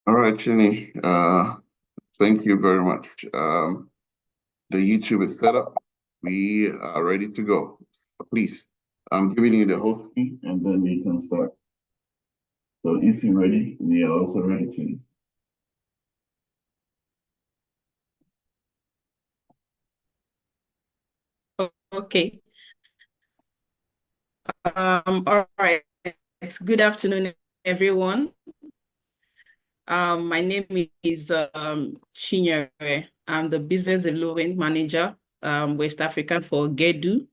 All right, Chinny. Thank you very much. The YouTube is set up. We are ready to go. Please, I'm giving you the host key and then we can start. So if you're ready, we are also ready, Chinny. Okay. All right. Good afternoon, everyone. My name is Chinyere. I'm the Business Development Manager, West African for GEDU.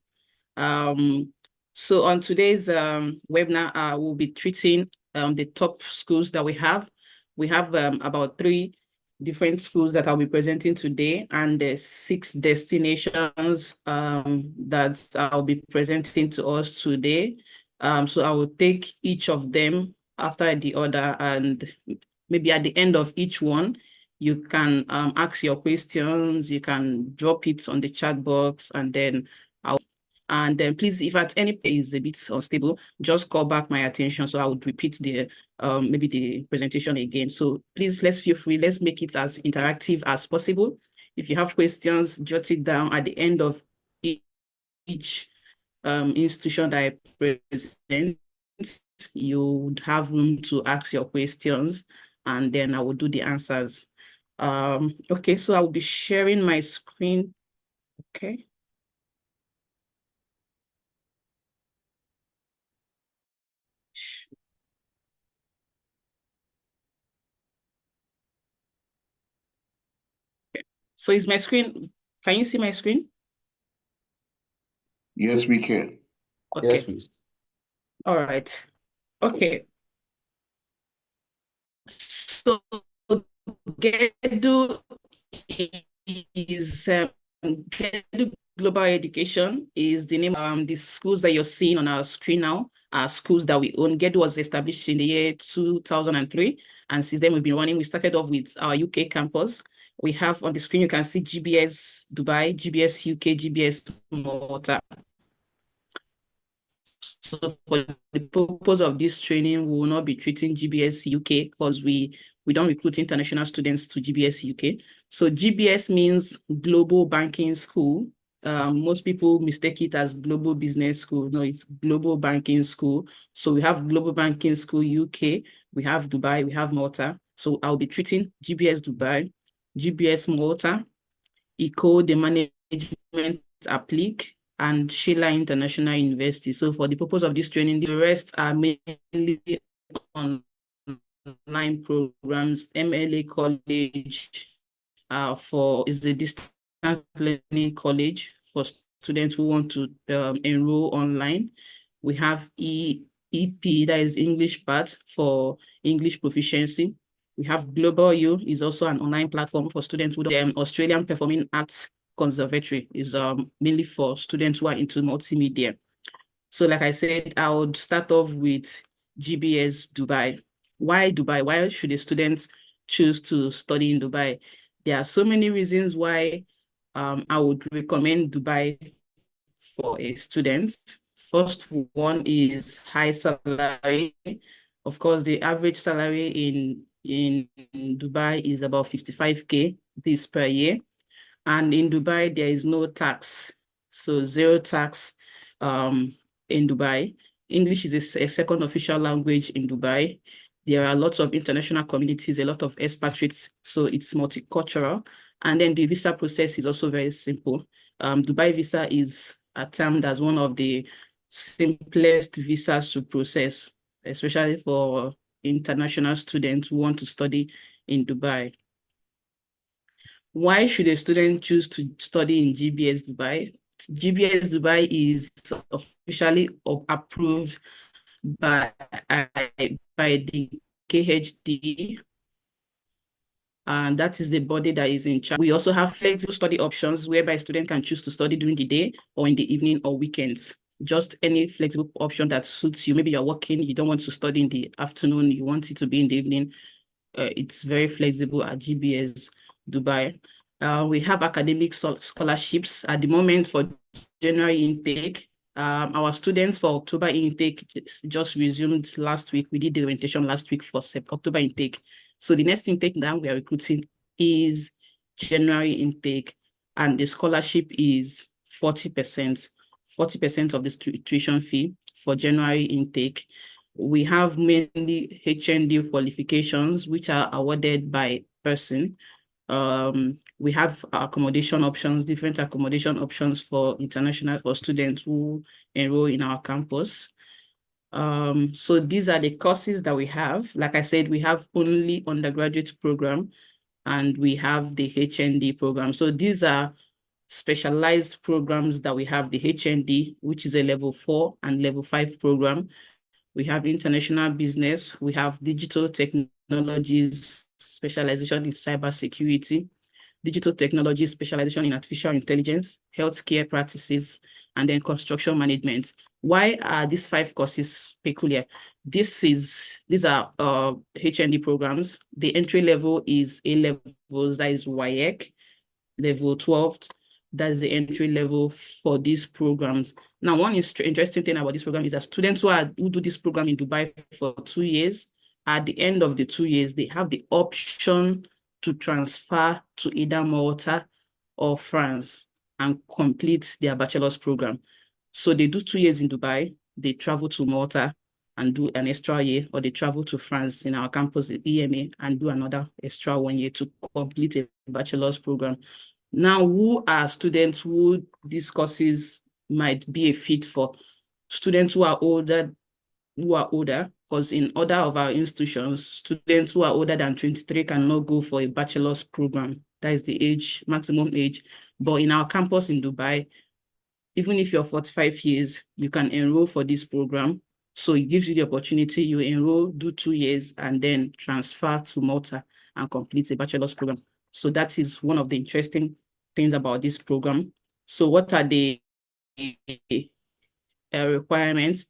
So on today's webinar, we'll be treating the top schools that we have. We have about 3 different schools that I'll be presenting today, and 6 destinations that I'll be presenting to us today. So I will take each of them after the other, and maybe at the end of each one, you can ask your questions, you can drop it on the chat box, and then please, if at any point is a bit unstable, just call back my attention so I would repeat the maybe the presentation again. So please, let's feel free. Let's make it as interactive as possible. If you have questions, jot it down at the end of each institution that I present. You would have room to ask your questions, and then I will do the answers. Okay, so I will be sharing my screen. Okay. So is my screen, can you see my screen? Yes, we can. Okay. Yes, please. All right. Okay. So GEDU is GEDU Global Education is the name of the schools that you're seeing on our screen now are schools that we own. GEDU was established in the year 2003, and since then we've been running. We started off with our UK campus. We have on the screen, you can see GBS Dubai, GBS UK, GBS Malta. So for the purpose of this training, we will not be treating GBS UK because we don't recruit international students to GBS UK. So GBS means Global Banking School. Most people mistake it as Global Business School. No, it's Global Banking School. So we have Global Banking School UK, we have Dubai, we have Malta. So I'll be treating GBS Dubai, GBS Malta, ECO, the management applique, and Sheila International University. So for the purpose of this training, the rest are mainly online programs. MLA College is the distance learning college for students who want to enroll online. We have EP, that is English part for English proficiency. We have Global U, is also an online platform for students who don't. Australian Performing Arts Conservatory is mainly for students who are into multimedia. So like I said, I would start off with GBS Dubai. Why Dubai? Why should a student choose to study in Dubai? There are so many reasons why I would recommend Dubai for a student. First one is high salary. Of course, the average salary in Dubai is about 55K this per year. And in Dubai, there is no tax. So zero tax in Dubai. English is a second official language in Dubai. There are lots of international communities, a lot of expatriates, so it's multicultural. And then the visa process is also very simple. Dubai visa is termed as one of the simplest visas to process, especially for international students who want to study in Dubai. Why should a student choose to study in GBS Dubai? GBS Dubai is officially approved by the KHD, and that is the body that is in charge. We also have flexible study options whereby students can choose to study during the day or in the evening or weekends. Just any flexible option that suits you. Maybe you're working, you don't want to study in the afternoon, you want it to be in the evening. It's very flexible at GBS Dubai. We have academic scholarships at the moment for January intake. Our students for October intake just resumed last week. We did the orientation last week for October intake. So the next intake that we are recruiting is January intake, and the scholarship is 40%. 40% of the tuition fee for January intake. We have mainly HND qualifications, which are awarded by person. We have accommodation options, different accommodation options for students who enroll in our campus. So these are the courses that we have. Like I said, we have only undergraduate program and we have the HND program. So these are specialized programs that we have, the HND, which is a level 4 and level 5 program. We have international business, we have digital technologies, specialization in cybersecurity, digital technology, specialization in artificial intelligence, healthcare practices, and then construction management. Why are these 5 courses peculiar? These are HND programs. The entry level is A levels, that is WAEC, level 12. That's the entry level for these programs. Now, one interesting thing about this program is that students who do this program in Dubai for 2 years, at the end of the 2 years, they have the option to transfer to either Malta or France and complete their bachelor's program. So they do 2 years in Dubai, they travel to Malta and do an extra year, or they travel to France in our campus at EMA and do another extra 1 year to complete a bachelor's program. Now, who are students who these courses might be a fit for? Students who are older, because in other of our institutions, students who are older than 23 cannot go for a bachelor's program. That is the maximum age. But in our campus in Dubai, even if you're 45 years, you can enroll for this program. So it gives you the opportunity, you enroll, do 2 years, and then transfer to Malta and complete a bachelor's program. So that is one of the interesting things about this program. So what are the requirements?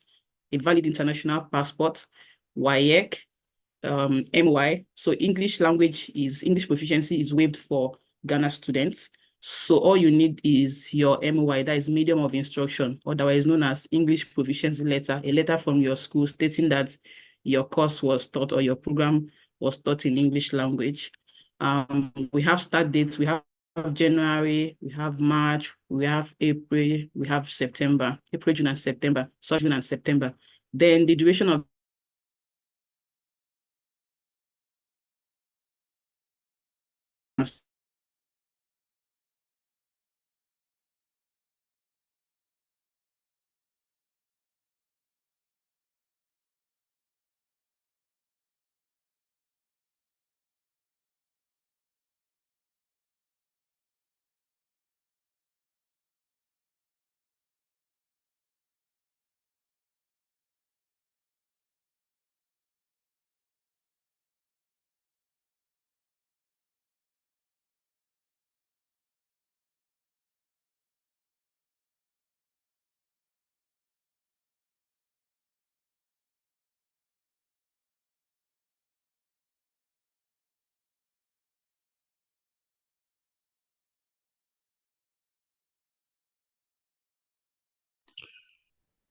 A valid international passport, WAEC, MY. So English proficiency is waived for Ghana students. So all you need is your MY, that is medium of instruction, otherwise known as English proficiency letter, a letter from your school stating that your course was taught or your program was taught in English language. We have start dates, we have January, we have March, we have April, we have September, April, June, and September. So June and September. Then the duration of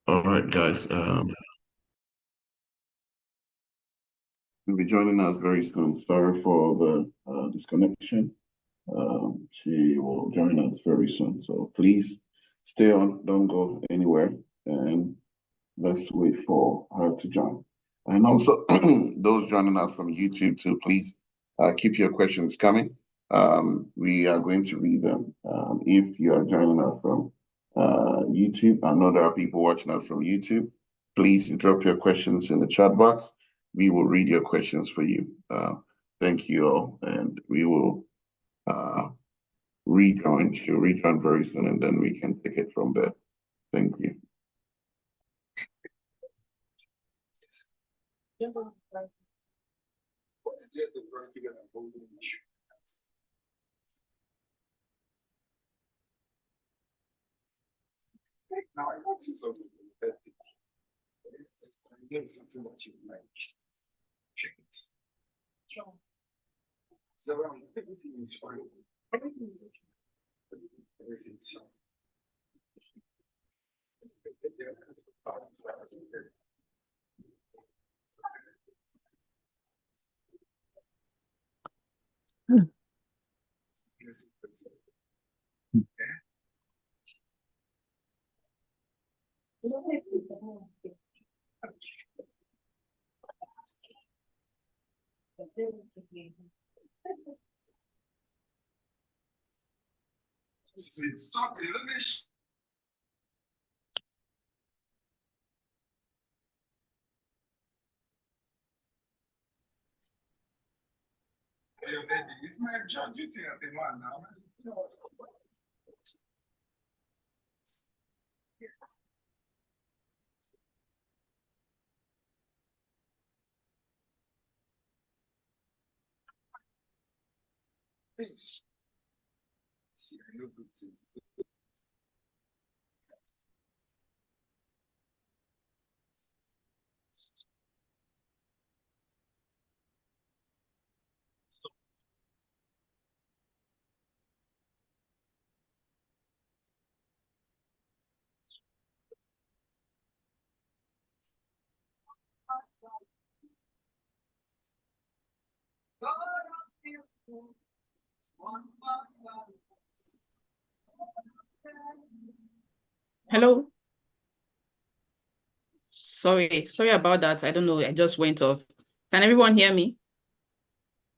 All right, guys. Will be joining us very soon. Sorry for the disconnection. She will join us very soon. So please stay on, don't go anywhere, and let's wait for her to join. And also, those joining us from YouTube too, please keep your questions coming. We are going to read them. If you are joining us from YouTube, I know there are people watching us from YouTube. Please drop your questions in the chat box. We will read your questions for you. Thank you all, and we will rejoin. She'll rejoin very soon, and then we can take it from there. Thank you. Now I want to something that again something that you like. Check it. So everything is fine. Everything is okay. Everything is fine. Stop, isn't it? It's my job duty as a man now. See, I know good things. Hello. Sorry about that. I don't know. I just went off. Can everyone hear me?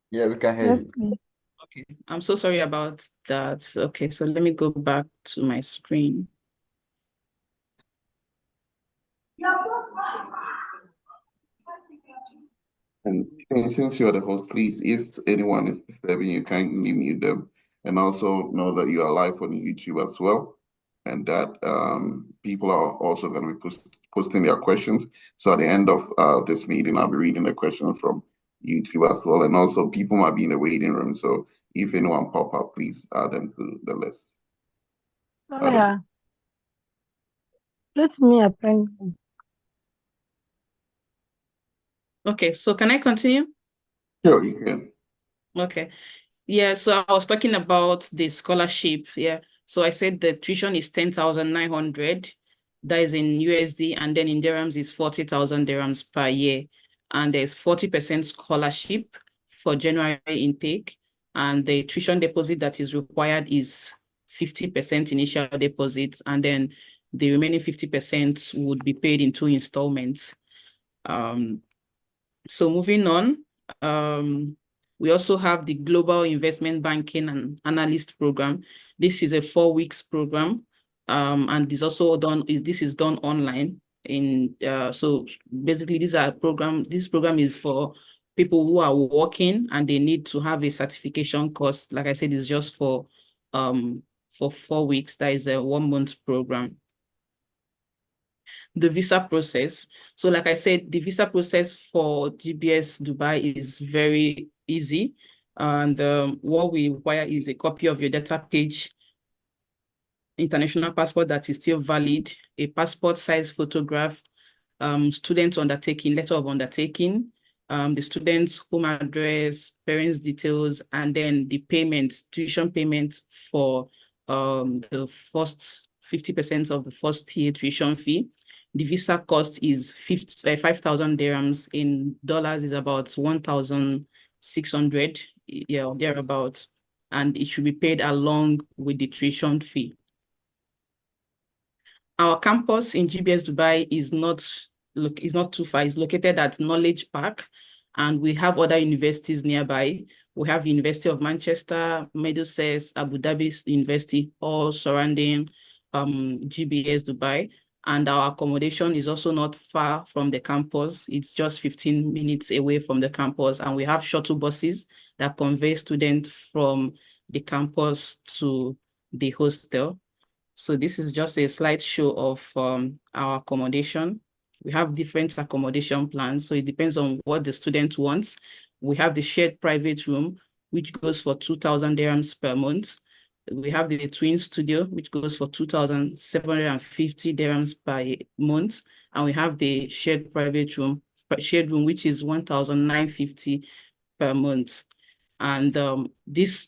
Yeah, we can hear Yes, you. please. Okay. I'm so sorry about that. Okay, so let me go back to my screen. And since you're the host, please, if anyone is disturbing you, kindly mute them. And also know that you are live on YouTube as well. And that people are also going to be posting their questions. So at the end of this meeting, I'll be reading the questions from YouTube as well. And also people might be in the waiting room. So if anyone pop up, please add them to the list. Oh, yeah. Let me append. Okay, so can I continue? Sure, you can. Okay. Yeah, so I was talking about the scholarship. Yeah. So I said the tuition is 10,900. That is in USD, and then in dirhams is 40,000 dirhams per year. And there's 40% scholarship for January intake. And the tuition deposit that is required is 50% initial deposit. And then the remaining 50% would be paid in 2 installments. So moving on, we also have the Global Investment Banking and Analyst Program. This is a 4 weeks program, and this is done online. So basically, this program is for people who are working and they need to have a certification course. Like I said, it's just for 4 weeks. That is a 1 month program. The visa process. So like I said, the visa process for GBS Dubai is very easy. And what we require is a copy of your data page, international passport that is still valid, a passport size photograph, student undertaking, letter of undertaking, the student's home address, parents' details, and then the payment, tuition payment for the first 50% of the first year tuition fee. The visa cost is 5,000 dirhams. In dollars is about 1,600, yeah, thereabout, and it should be paid along with the tuition fee. Our campus in GBS Dubai is not too far. It's located at Knowledge Park, and we have other universities nearby. We have University of Manchester, Middlesex, Abu Dhabi University, all surrounding GBS Dubai. And our accommodation is also not far from the campus. It's just 15 minutes away from the campus, and we have shuttle buses that convey students from the campus to the hostel. So this is just a slideshow of our accommodation. We have different accommodation plans, so it depends on what the student wants. We have the shared private room, which goes for 2,000 dirhams per month. We have the twin studio, which goes for 2,750 dirhams per month. And we have the shared private room, which is 1,950 per month. And this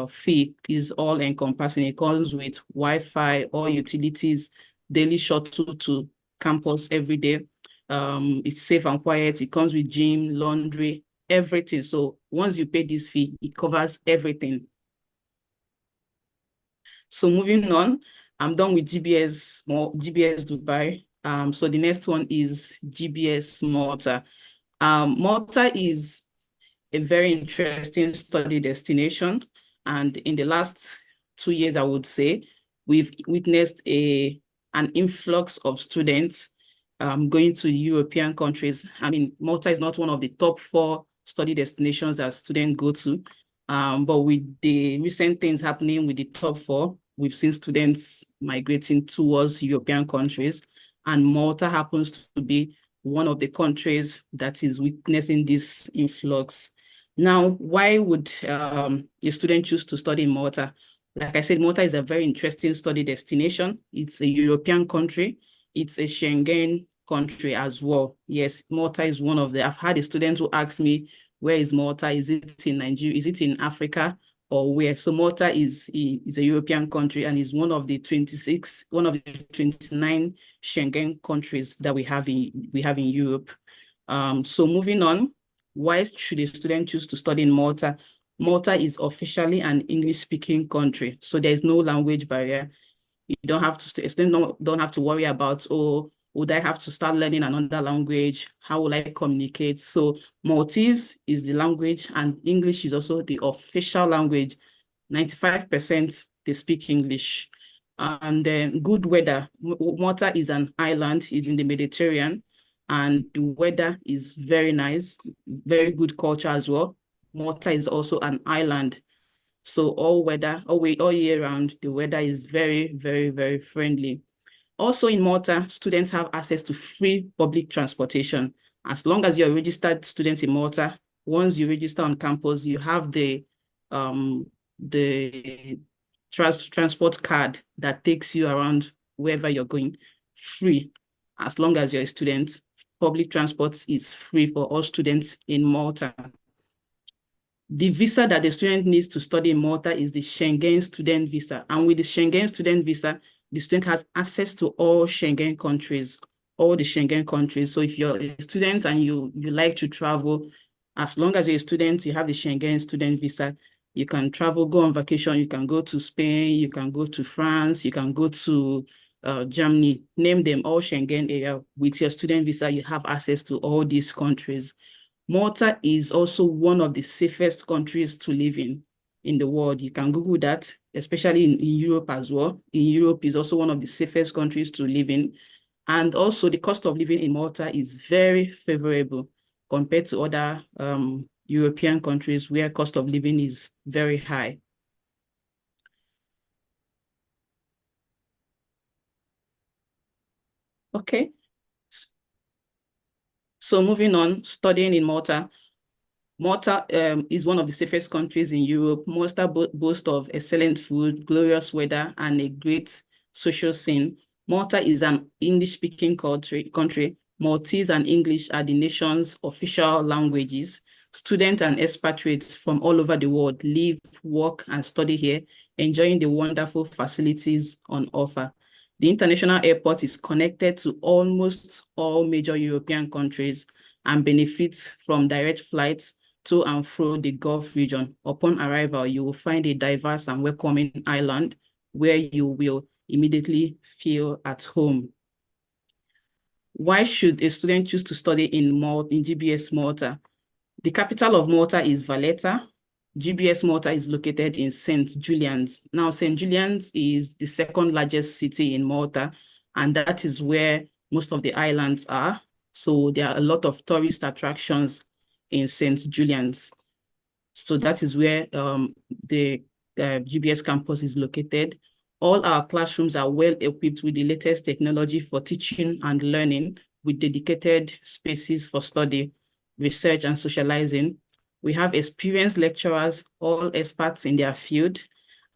fee is all encompassing. It comes with Wi-Fi, all utilities, daily shuttle to campus every day. It's safe and quiet. It comes with gym, laundry, everything. So once you pay this fee, it covers everything. So moving on, I'm done with GBS Dubai. So the next one is GBS Malta. Malta is a very interesting study destination. And in the last 2 years, I would say, we've witnessed an influx of students going to European countries. I mean, Malta is not one of the top 4 study destinations that students go to. But with the recent things happening with the top 4, we've seen students migrating towards European countries. And Malta happens to be one of the countries that is witnessing this influx. Now, why would a student choose to study in Malta? Like I said, Malta is a very interesting study destination. It's a European country. It's a Schengen country as well. Yes, Malta is one of the, I've had a student who asked me, where is Malta? Is it in Nigeria? Is it in Africa or where? So Malta is a European country and is one of the 29 Schengen countries that we have in Europe. So moving on, why should a student choose to study in Malta? Malta is officially an English-speaking country, so there is no language barrier. You don't have to, students don't have to worry about, oh, would I have to start learning another language? How will I communicate? So Maltese is the language and English is also the official language. 95% they speak English. And then good weather. Malta is an island, it's in the Mediterranean, and the weather is very nice, very good culture as well. Malta is also an island. So all year round, the weather is very, very, very friendly. Also in Malta, students have access to free public transportation. As long as you're a registered student in Malta, once you register on campus, you have the transport card that takes you around wherever you're going, free. As long as you're a student, public transport is free for all students in Malta. The visa that the student needs to study in Malta is the Schengen student visa. And with the Schengen student visa, the student has access to all Schengen countries, all the Schengen countries. So if you're a student and you like to travel, as long as you're a student, you have the Schengen student visa, you can travel, go on vacation, you can go to Spain, you can go to France, you can go to Germany, name them, all Schengen area. With your student visa, you have access to all these countries. Malta is also one of the safest countries to live in the world. You can Google that, especially in Europe as well. In Europe is also one of the safest countries to live in. And also the cost of living in Malta is very favorable compared to other European countries where cost of living is very high. Okay. So moving on, studying in Malta. Malta is one of the safest countries in Europe. Malta boasts of excellent food, glorious weather, and a great social scene. Malta is an English-speaking country. Maltese and English are the nation's official languages. Students and expatriates from all over the world live, work, and study here, enjoying the wonderful facilities on offer. The international airport is connected to almost all major European countries and benefits from direct flights to and fro the Gulf region. Upon arrival, you will find a diverse and welcoming island where you will immediately feel at home. Why should a student choose to study in GBS Malta? The capital of Malta is Valletta. GBS Malta is located in St. Julian's. Now, St. Julian's is the second largest city in Malta, and that is where most of the islands are. So there are a lot of tourist attractions in St. Julian's. So that is where the GBS campus is located. All our classrooms are well equipped with the latest technology for teaching and learning, with dedicated spaces for study, research, and socializing. We have experienced lecturers, all experts in their field,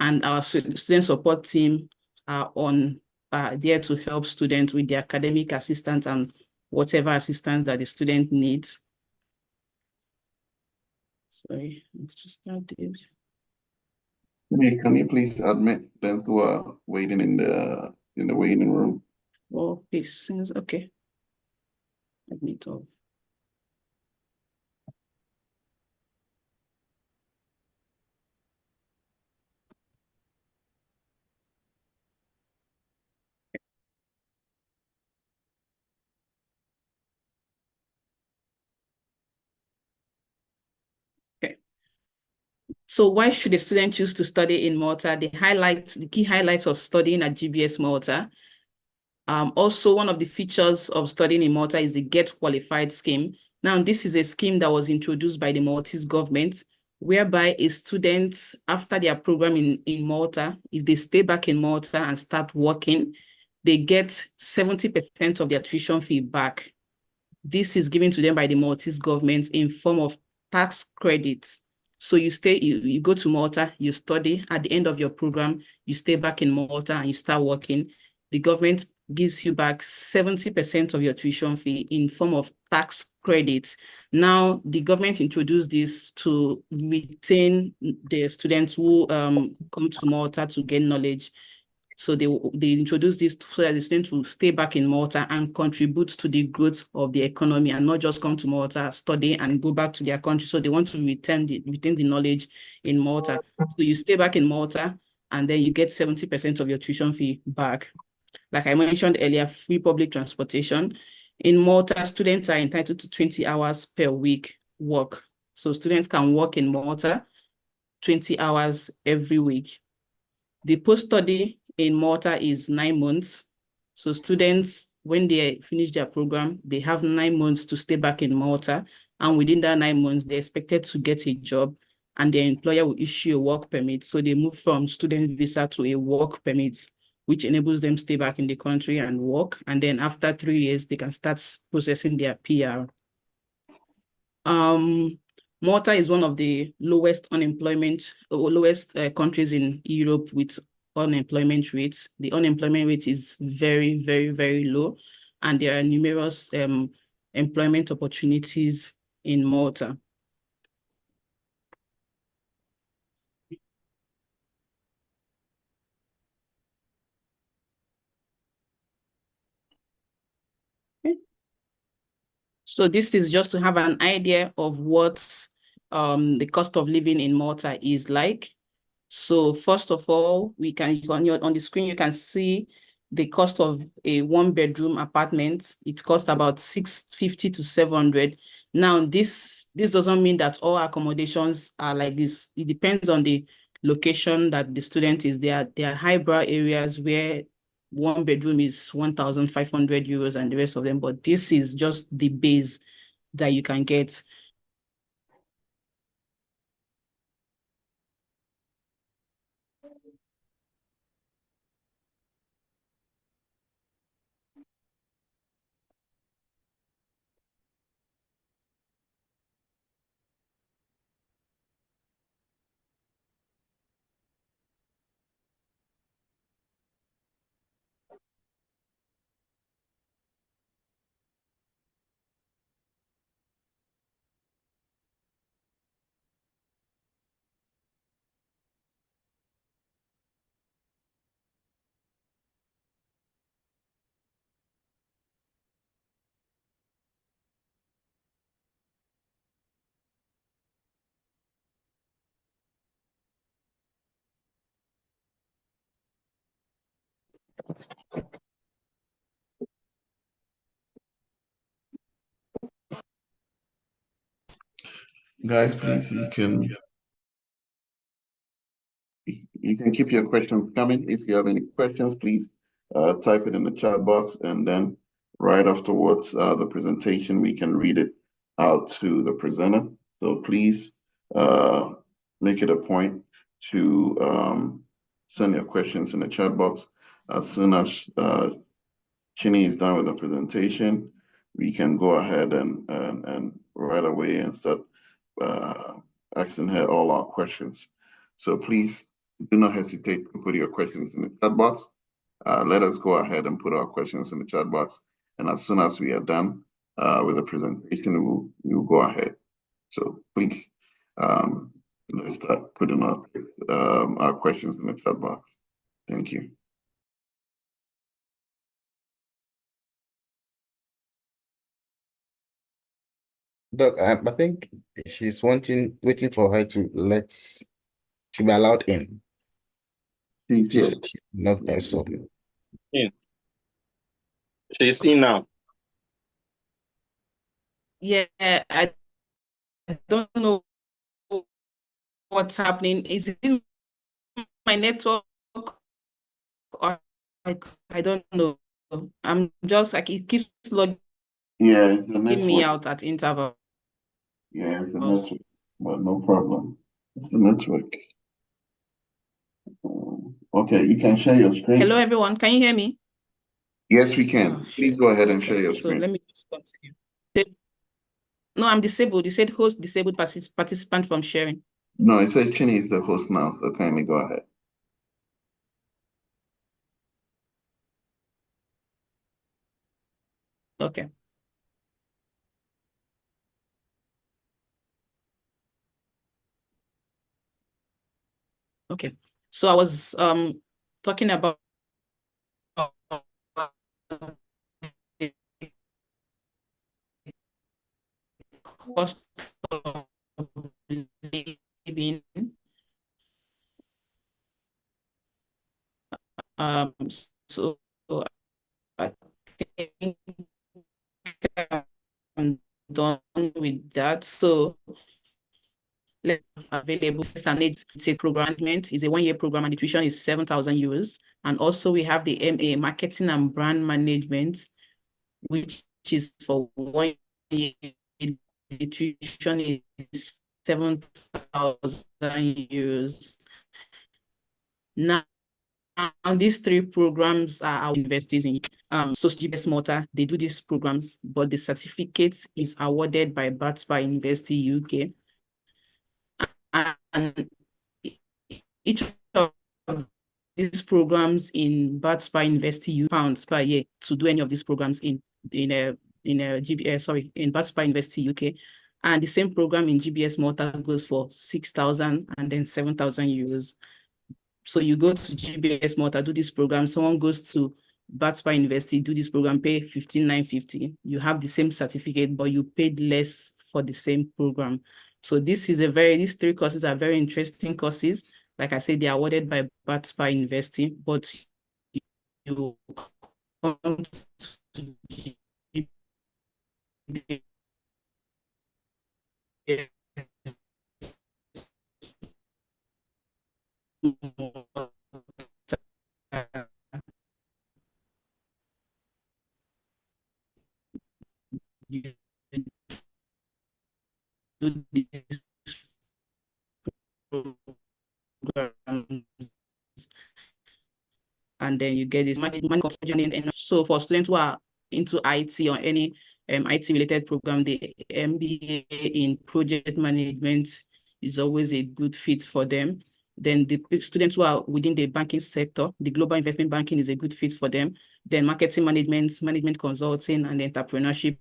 and our student support team are there to help students with the academic assistance and whatever assistance that the student needs. Sorry, let's just start this. Can you please admit them who are waiting in the waiting room? Oh, peace. Okay. Admit all. So why should a student choose to study in Malta? The key highlights of studying at GBS Malta. Also, one of the features of studying in Malta is the Get Qualified scheme. Now, this is a scheme that was introduced by the Maltese government, whereby a student, after their program in Malta, if they stay back in Malta and start working, they get 70% of their tuition fee back. This is given to them by the Maltese government in form of tax credits. So you go to Malta, you study. At the end of your program, you stay back in Malta and you start working. The government gives you back 70% of your tuition fee in form of tax credits. Now, the government introduced this to retain the students who come to Malta to gain knowledge. So they introduced this so that the students will stay back in Malta and contribute to the growth of the economy and not just come to Malta, study and go back to their country. So they want to retain the knowledge in Malta. So you stay back in Malta and then you get 70% of your tuition fee back. Like I mentioned earlier, free public transportation. In Malta, students are entitled to 20 hours per week work. So students can work in Malta 20 hours every week. The post-study in Malta is 9 months. So students, when they finish their program, they have 9 months to stay back in Malta. And within that 9 months, they're expected to get a job and their employer will issue a work permit. So they move from student visa to a work permit, which enables them to stay back in the country and work. And then after 3 years, they can start processing their PR. Malta is one of the lowest countries in Europe with unemployment rates. The unemployment rate is very, very, very low, and there are numerous employment opportunities in Malta. So this is just to have an idea of what the cost of living in Malta is like. So first of all, on the screen, you can see the cost of a 1-bedroom apartment. It costs about 650 to 700. Now, this doesn't mean that all accommodations are like this. It depends on the location that the student is there. There are highbrow areas where 1 bedroom is 1,500 euros and the rest of them, but this is just the base that you can get. Guys, please, you can keep your questions coming. If you have any questions, please type it in the chat box, and then right afterwards, the presentation, we can read it out to the presenter. So please make it a point to send your questions in the chat box. As soon as Chini is done with the presentation, we can go ahead and right away and start asking her all our questions. So please do not hesitate to put your questions in the chat box. Let us go ahead and put our questions in the chat box. And as soon as we are done with the presentation, we'll go ahead. So please, let's start putting our questions in the chat box. Thank you. Doc, I think she's waiting for her to be allowed in. She Please, said she's not there, so. In. She's in now. Yeah, I don't know what's happening. Is it in my network? Or I don't know. I'm just like, it keeps logging Yeah, it's the me network. out at intervals. Yeah, it's the network, but no problem. It's the network. Okay, you can share your screen. Hello, everyone. Can you hear me? Yes, we can. Oh, Please shit. go ahead and Okay. share your So screen. let me just continue. No, I'm disabled. You said host disabled participant from sharing. No, it says Chinny is the host now, so kindly go ahead. Okay. Okay. So I was talking about the cost of living. So I think I'm done with that. So available and it's a program. It's a 1-year program and the tuition is 7,000 euros. And also we have the MA Marketing and Brand Management, which is for 1 year. The tuition is 7,000 euros. Now, these 3 programs are our universities in so GBS Malta, they do these programs, but the certificate is awarded by Bartspar University UK. And each of these programs in Bartspar University £pounds per year to do any of these programs in Bartspar University UK. And the same program in GBS Malta goes for 6,000 and then 7,000 euros. So you go to GBS Malta, do this program. Someone goes to Bartspar University, do this program, pay 15,950. You have the same certificate, but you paid less for the same program. So these 3 courses are very interesting courses. Like I said, they are awarded by Bartspar University, but you come to you do this program and then you get this money. So for students who are into IT or any IT related program, the MBA in project management is always a good fit for them. Then the students who are within the banking sector, the global investment banking is a good fit for them. Then marketing management, management consulting, and entrepreneurship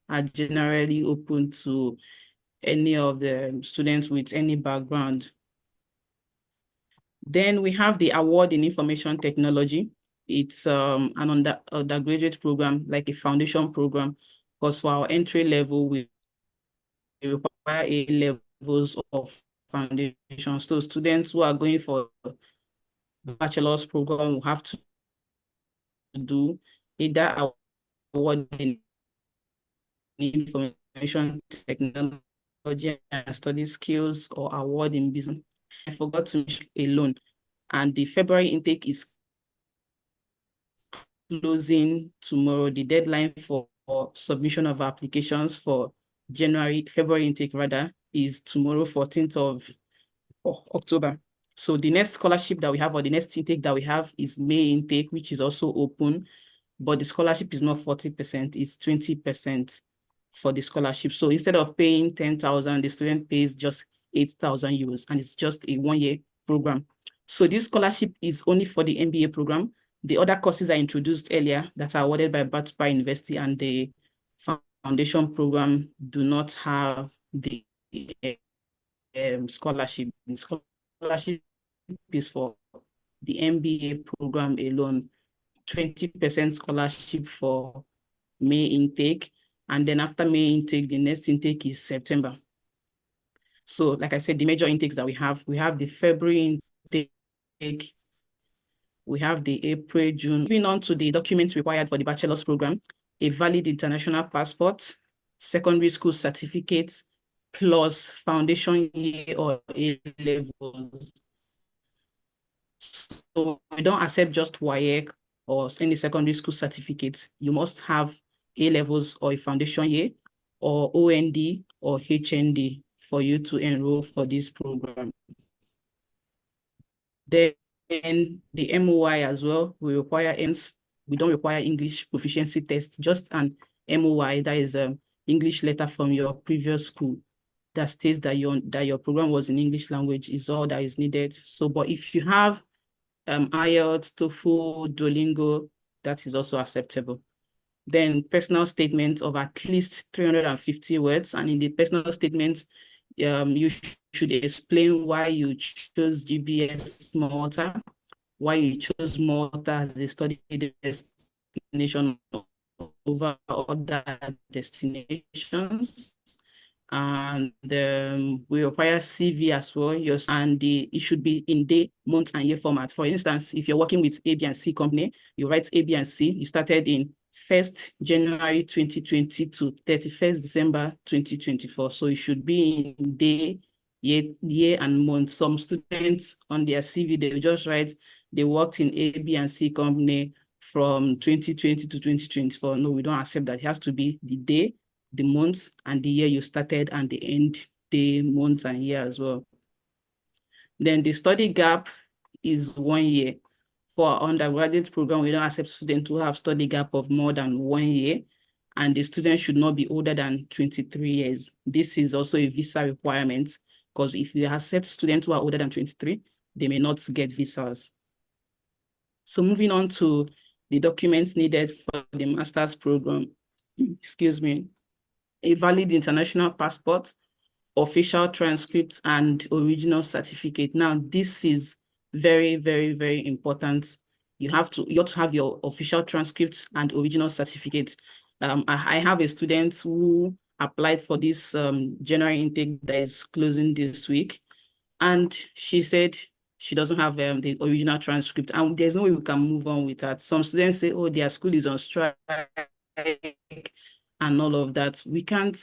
are generally open to any of the students with any background. Then we have the award in information technology. It's an undergraduate program, like a foundation program, because for our entry level, we require A levels of foundation. So students who are going for the bachelor's program will have to do either award in information technology and study skills or award in business. I forgot to mention a loan, and the February intake is closing tomorrow. The deadline for submission of applications for February intake rather, is tomorrow, 14th of October. So the next scholarship that we have, or the next intake that we have, is May intake, which is also open, but the scholarship is not 40%, it's 20% for the scholarship. So instead of paying 10,000, the student pays just 8,000 euros, and it's just a 1-year program. So this scholarship is only for the MBA program. The other courses I introduced earlier that are awarded by Bartspar University and the foundation program do not have the scholarship. The scholarship is for the MBA program alone, 20% scholarship for May intake. And then after May intake, the next intake is September. So like I said, the major intakes that we have the February intake, we have the April, June. Moving on to the documents required for the bachelor's program: a valid international passport, secondary school certificates, plus foundation year or A levels. So we don't accept just WAEC or any secondary school certificate. You must have A levels or a foundation year or OND or HND for you to enroll for this program. Then the MOI as well, we require ENS. We don't require English proficiency test, just an MOI, that is an English letter from your previous school that states that your program was in English language is all that is needed. So, but if you have IELTS, TOEFL, Duolingo, that is also acceptable. Then personal statement of at least 350 words. And in the personal statement, you should explain why you chose GBS Malta, why you chose Malta as a study destination over other destinations. And we require CV as well. And it should be in day, month, and year format. For instance, if you're working with A, B, and C company, you write A, B, and C. You started in 1st January 2020 to 31st December 2024. So it should be in day, year, and month. Some students on their CV, they just write they worked in A, B, and C company from 2020 to 2024. No, we don't accept that. It has to be the day, the month, and the year you started, and the end day, month, and year as well. Then the study gap is 1 year. For our undergraduate program, we don't accept students who have study gap of more than 1 year, and the student should not be older than 23 years. This is also a visa requirement, because if we accept students who are older than 23, they may not get visas. So moving on to the documents needed for the master's program, excuse me, a valid international passport, official transcripts, and original certificate. Now, this is very, very, very important. You have to have your official transcripts and original certificates. I have a student who applied for this January intake that is closing this week, and she said she doesn't have the original transcript, and there's no way we can move on with that. Some students say, oh, their school is on strike and all of that. We can't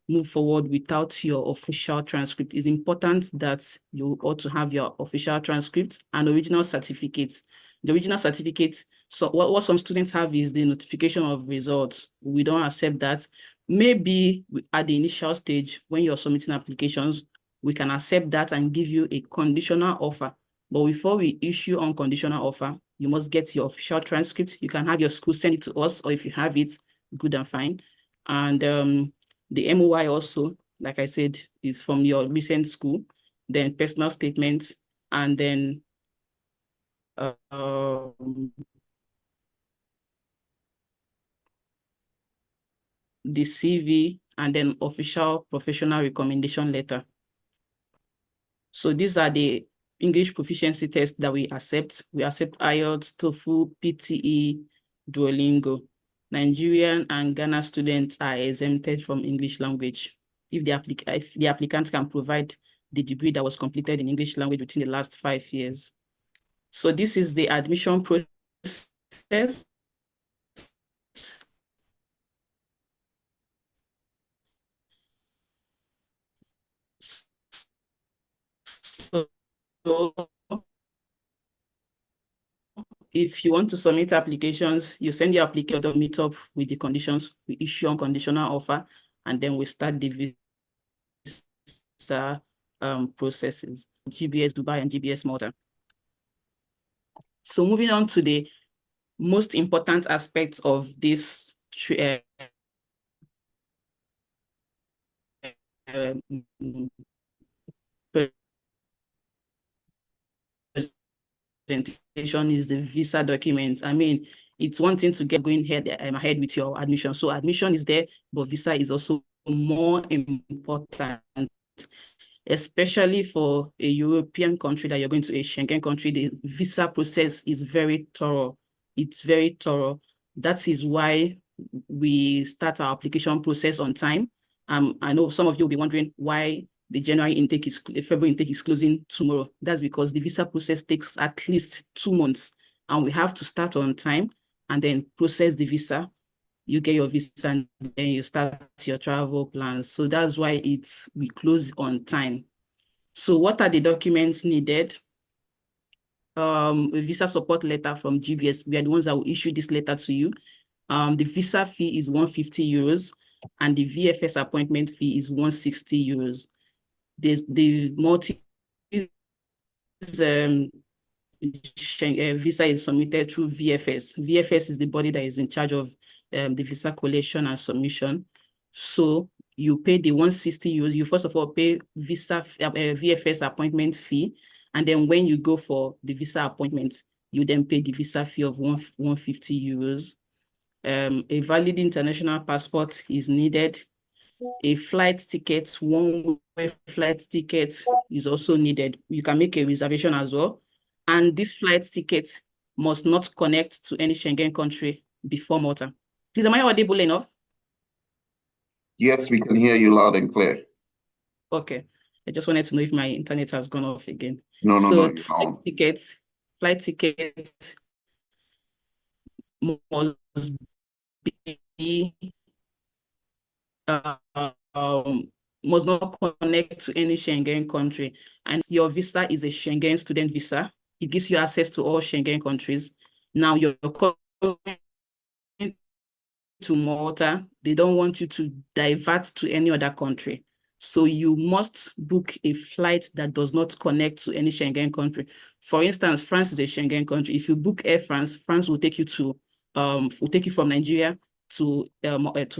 move forward without your official transcript. It's important that you ought to have your official transcript and original certificates. The original certificates, so what some students have is the notification of results. We don't accept that. Maybe at the initial stage, when you're submitting applications, we can accept that and give you a conditional offer. But before we issue unconditional offer, you must get your official transcript. You can have your school send it to us, or if you have it, good and fine. And the MOI also, like I said, is from your recent school, then personal statements, and then the CV, and then official professional recommendation letter. So these are the English proficiency tests that we accept. We accept IELTS, TOEFL, PTE, Duolingo. Nigerian and Ghana students are exempted from English language if the applicant can provide the degree that was completed in English language within the last 5 years. So this is the admission process. So if you want to submit applications, you send your application to meet up with the conditions, we issue unconditional offer, and then we start the visa processes, GBS Dubai and GBS Malta. So moving on to the most important aspects of this presentation is the visa documents. I mean, it's one thing to get going ahead with your admission. So admission is there, but visa is also more important, especially for a European country that you're going to, a Schengen country. The visa process is very thorough. It's very thorough. That is why we start our application process on time. I know some of you will be wondering why the February intake is closing tomorrow. That's because the visa process takes at least 2 months, and we have to start on time and then process the visa. you get your visa and then you start your travel plans. So that's why we close on time. So what are the documents needed? A visa support letter from GBS. We are the ones that will issue this letter to you. The visa fee is 150 euros and the VFS appointment fee is 160 euros. The Maltese visa is submitted through VFS. VFS is the body that is in charge of the visa collation and submission. So you pay the 160 euros. You first of all pay VFS appointment fee, and then when you go for the visa appointment, you then pay the visa fee of 150 euros. A valid international passport is needed. A flight ticket, one-way flight ticket is also needed. You can make a reservation as well. And this flight ticket must not connect to any Schengen country before Malta. Please, am I audible enough? Yes, we can hear you loud and clear. Okay. I just wanted to know if my internet has gone off again. No, So you're flight on. ticket must be must not connect to any Schengen country. And your visa is a Schengen student visa. It gives you access to all Schengen countries. Now you're coming to Malta. They don't want you to divert to any other country. So you must book a flight that does not connect to any Schengen country. For instance, France is a Schengen country. If you book Air France, France will take you from Nigeria to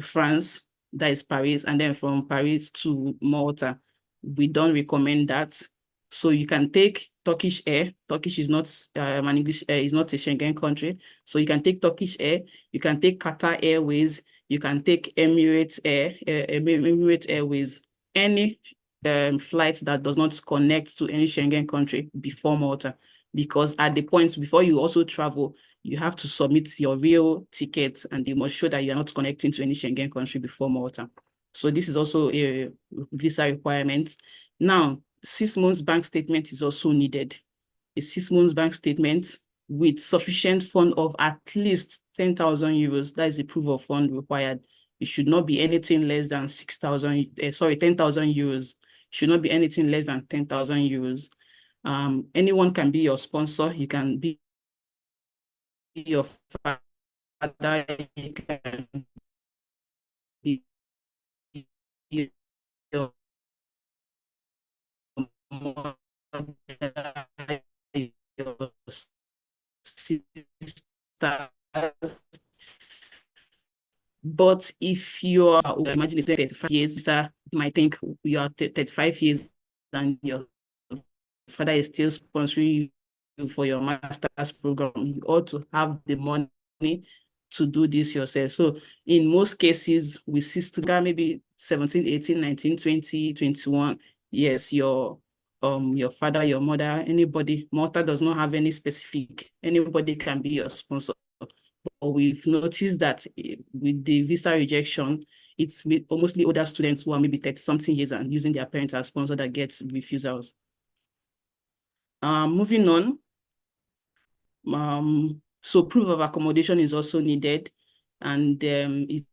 France, that is Paris, and then from Paris to Malta. We don't recommend that. So you can take Turkish Air. Turkish is not an English is not a Schengen country. So you can take Turkish Air. You can take Qatar Airways. You can take Emirates Airways. Any flight that does not connect to any Schengen country before Malta, because at the point before you also travel, you have to submit your real ticket and you must show that you are not connecting to any Schengen country before Malta. So this is also a visa requirement. Now, 6 months bank statement is also needed. A 6 months bank statement with sufficient fund of at least 10,000 euros. That is the proof of fund required. It should not be anything less than 10,000 euros. It should not be anything less than 10,000 euros. Anyone can be your sponsor. You can be your father. You can be your mother, your sisters. But if you're, imagine if 35 years, you might think you are 35 years and your father is still sponsoring you for your master's program. You ought to have the money to do this yourself. So in most cases, we see students maybe 17, 18, 19, 20, 21. Yes, your father, your mother, anybody. Malta does not have any specific, anybody can be your sponsor. But we've noticed that with the visa rejection, it's with mostly older students who are maybe 30-something years and using their parents as sponsor that gets refusals. Moving on. So proof of accommodation is also needed, and it's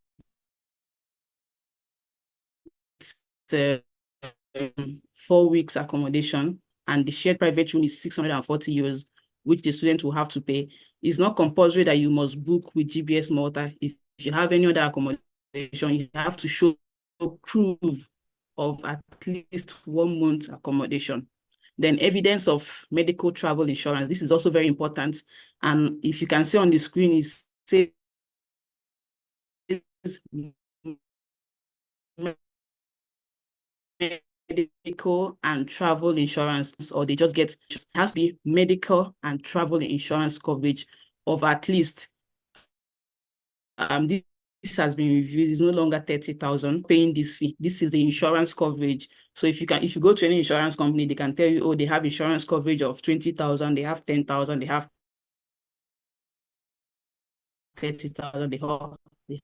4 weeks accommodation, and the shared private room is 640 euros, which the student will have to pay. It's not compulsory that you must book with GBS Malta. If you have any other accommodation, you have to show proof of at least 1 month accommodation. Then evidence of medical travel insurance. This is also very important. And if you can see on the screen, it says medical and travel insurance, or they just get, it has to be medical and travel insurance coverage of at least, this has been reviewed, it's no longer 30,000 paying this fee. This is the insurance coverage. So if you go to any insurance company, they can tell you, oh, they have insurance coverage of 20,000, they have 10,000, they have 30,000, they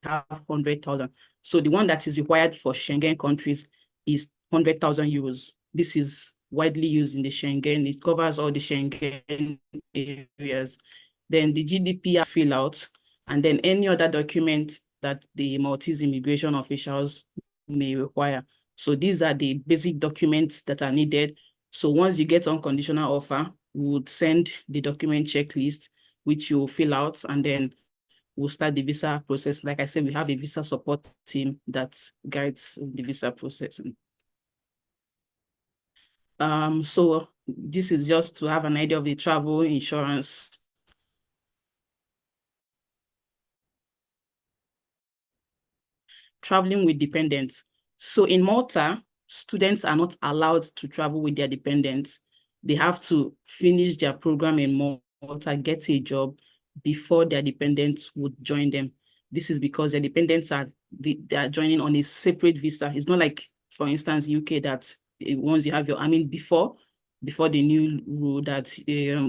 have 100,000. So the one that is required for Schengen countries is 100,000 euros. This is widely used in the Schengen. It covers all the Schengen areas. Then the GDPR fill out, and then any other document that the Maltese immigration officials may require. So these are the basic documents that are needed. So once you get unconditional offer, we would send the document checklist, which you will fill out, and then we'll start the visa process. Like I said, we have a visa support team that guides the visa process. So this is just to have an idea of the travel insurance. Traveling with dependents. So in Malta, students are not allowed to travel with their dependents. They have to finish their program in Malta, get a job before their dependents would join them. This is because their dependents they are joining on a separate visa. It's not like, for instance, UK that once you have before the new rule that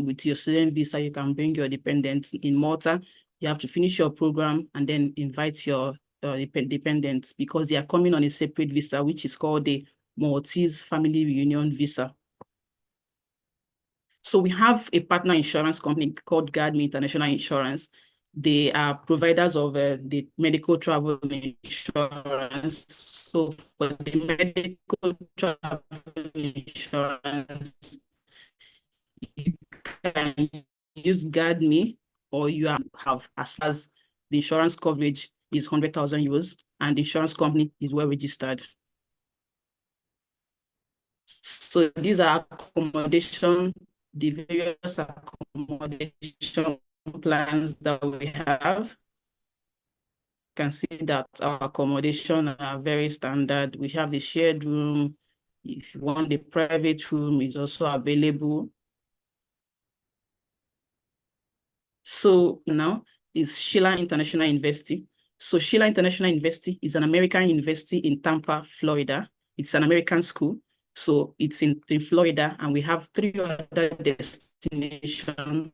with your student visa, you can bring your dependents. In Malta, you have to finish your program and then invite your dependents, because they are coming on a separate visa, which is called the Maltese Family Reunion Visa. So we have a partner insurance company called GuardMe International Insurance. They are providers of the medical travel insurance. So for the medical travel insurance, you can use GuardMe, or you have, as far as the insurance coverage is 100,000 euros and the insurance company is well registered. So these are accommodation, the various accommodation plans that we have. You can see that our accommodation are very standard. We have the shared room. If you want the private room, is also available. So now is Sheila International University. So Sheila International University is an American university in Tampa, Florida. It's an American school. So it's in Florida, and we have 3 other destinations.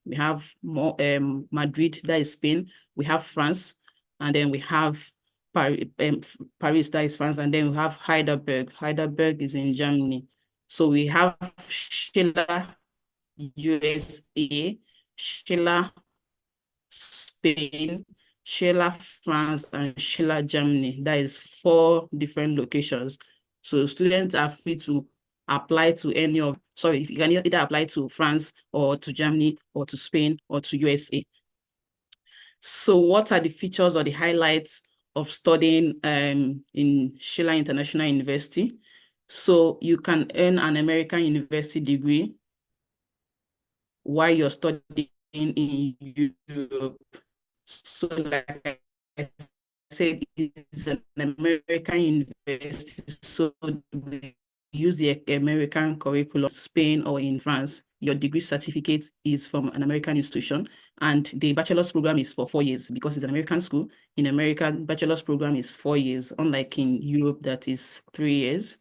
We have Madrid, that is Spain. We have France, and then we have Paris, that is France, and then we have Heidelberg. Heidelberg is in Germany. So we have Sheila USA, Sheila Spain, Sheila France, and Sheila Germany. That is 4 different locations. So students are free to apply to any of, you can either apply to France or to Germany or to Spain or to USA. So what are the features or the highlights of studying in Sheila International University? So you can earn an American university degree while you're studying in Europe. So like I said, it's an American university, so we use the American curriculum. Spain or in France, your degree certificate is from an American institution, and the bachelor's program is for 4 years. Because it's an American school, in America, bachelor's program is 4 years, unlike in Europe that is 3 years.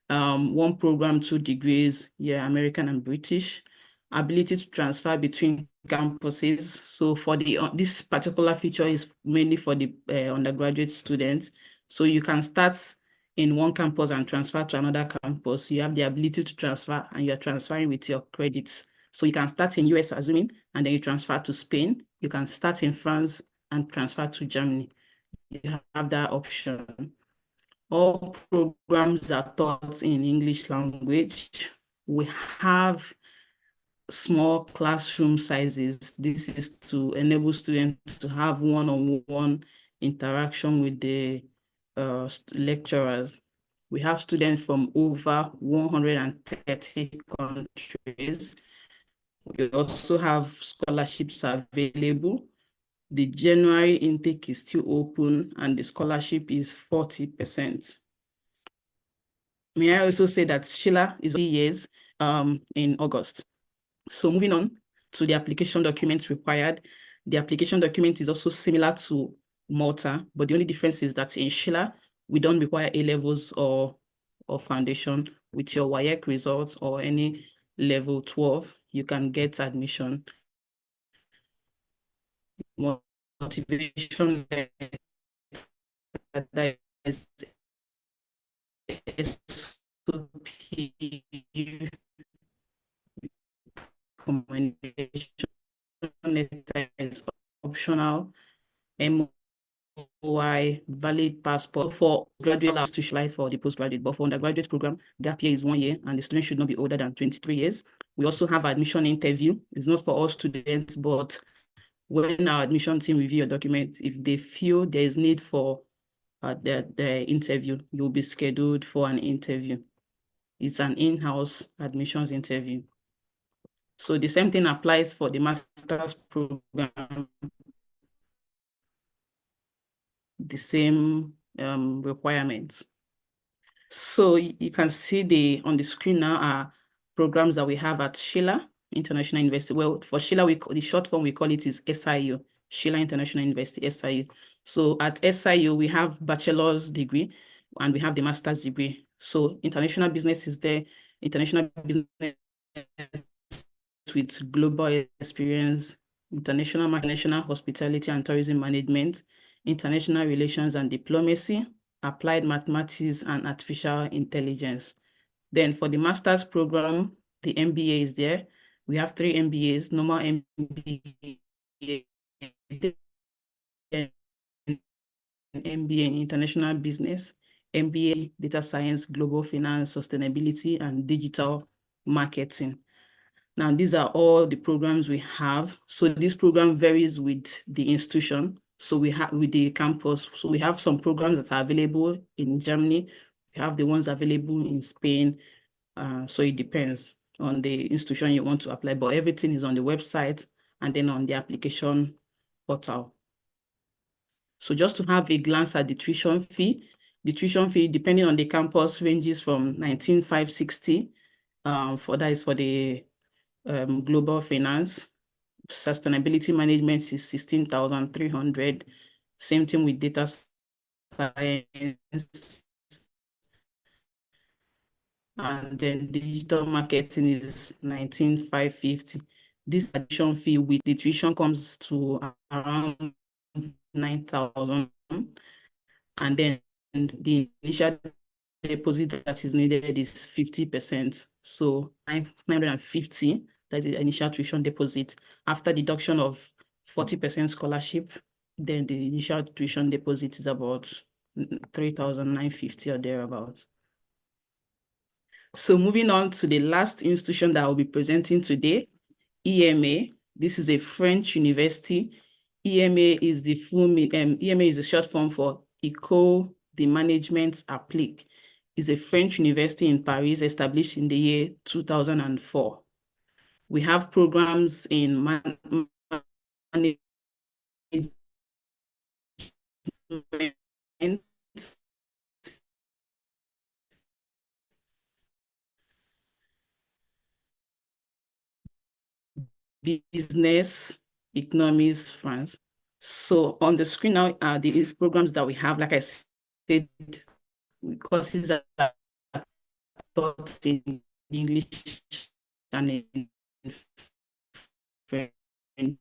1 program, 2 degrees, American and British. Ability to transfer between campuses. So for the this particular feature is mainly for the undergraduate students. So you can start in one campus and transfer to another campus. You have the ability to transfer, and you're transferring with your credits. So you can start in US, assuming, and then you transfer to Spain. You can start in France and transfer to Germany. You have that option. All programs are taught in English language. We have small classroom sizes. This is to enable students to have one-on-one interaction with the lecturers. We have students from over 130 countries. We also have scholarships available. The January intake is still open, and the scholarship is 40%. May I also say that Sheila is 3 years in August. So moving on to the application documents required. The application document is also similar to Malta, but the only difference is that in Sheila, we don't require A-levels or foundation. With your WAEC results or any level 12, you can get admission. Motivation letter, that is SOP, recommendation letter is optional. NOI, valid passport. For graduate to apply for the postgraduate, but for undergraduate program, gap year is 1 year, and the student should not be older than 23 years. We also have admission interview. It's not for all students, but when our admission team review your document, if they feel there is need for the interview, you'll be scheduled for an interview. It's an in-house admissions interview. So the same thing applies for the master's program. The same requirements. So you can see on the screen now are programs that we have at Sheila International University. Well, for Sheila, the short form we call it is SIU, Sheila International University, SIU. So at SIU, we have bachelor's degree and we have the master's degree. So international business is there, international business with global experience, international hospitality and tourism management, international relations and diplomacy, applied mathematics and artificial intelligence. Then for the master's program, the MBA is there. We have 3 MBAs, normal MBA, MBA in international business, MBA data science, global finance, sustainability, and digital marketing. Now, these are all the programs we have. So this program varies with the institution. So we have with the campus. So we have some programs that are available in Germany. We have the ones available in Spain. So it depends on the institution you want to apply, but everything is on the website and then on the application portal. So just to have a glance at the tuition fee depending on the campus ranges from 19,560 for the global finance. Sustainability management is 16,300. Same thing with data science. And then digital marketing is 19,550. This addition fee with the tuition comes to around 9,000. And then the initial deposit that is needed is 50%. So 950, that's the initial tuition deposit. After deduction of 40% scholarship, then the initial tuition deposit is about 3,950 or thereabouts. So moving on to the last institution that I will be presenting today, EMA. This is a French university. EMA is the EMA is a short form for École de Management Appliqué. It's a French university in Paris established in the year 2004. We have programs in management, business, economics, France. So on the screen now are these programs that we have. Like I said, courses that are taught in English and in French.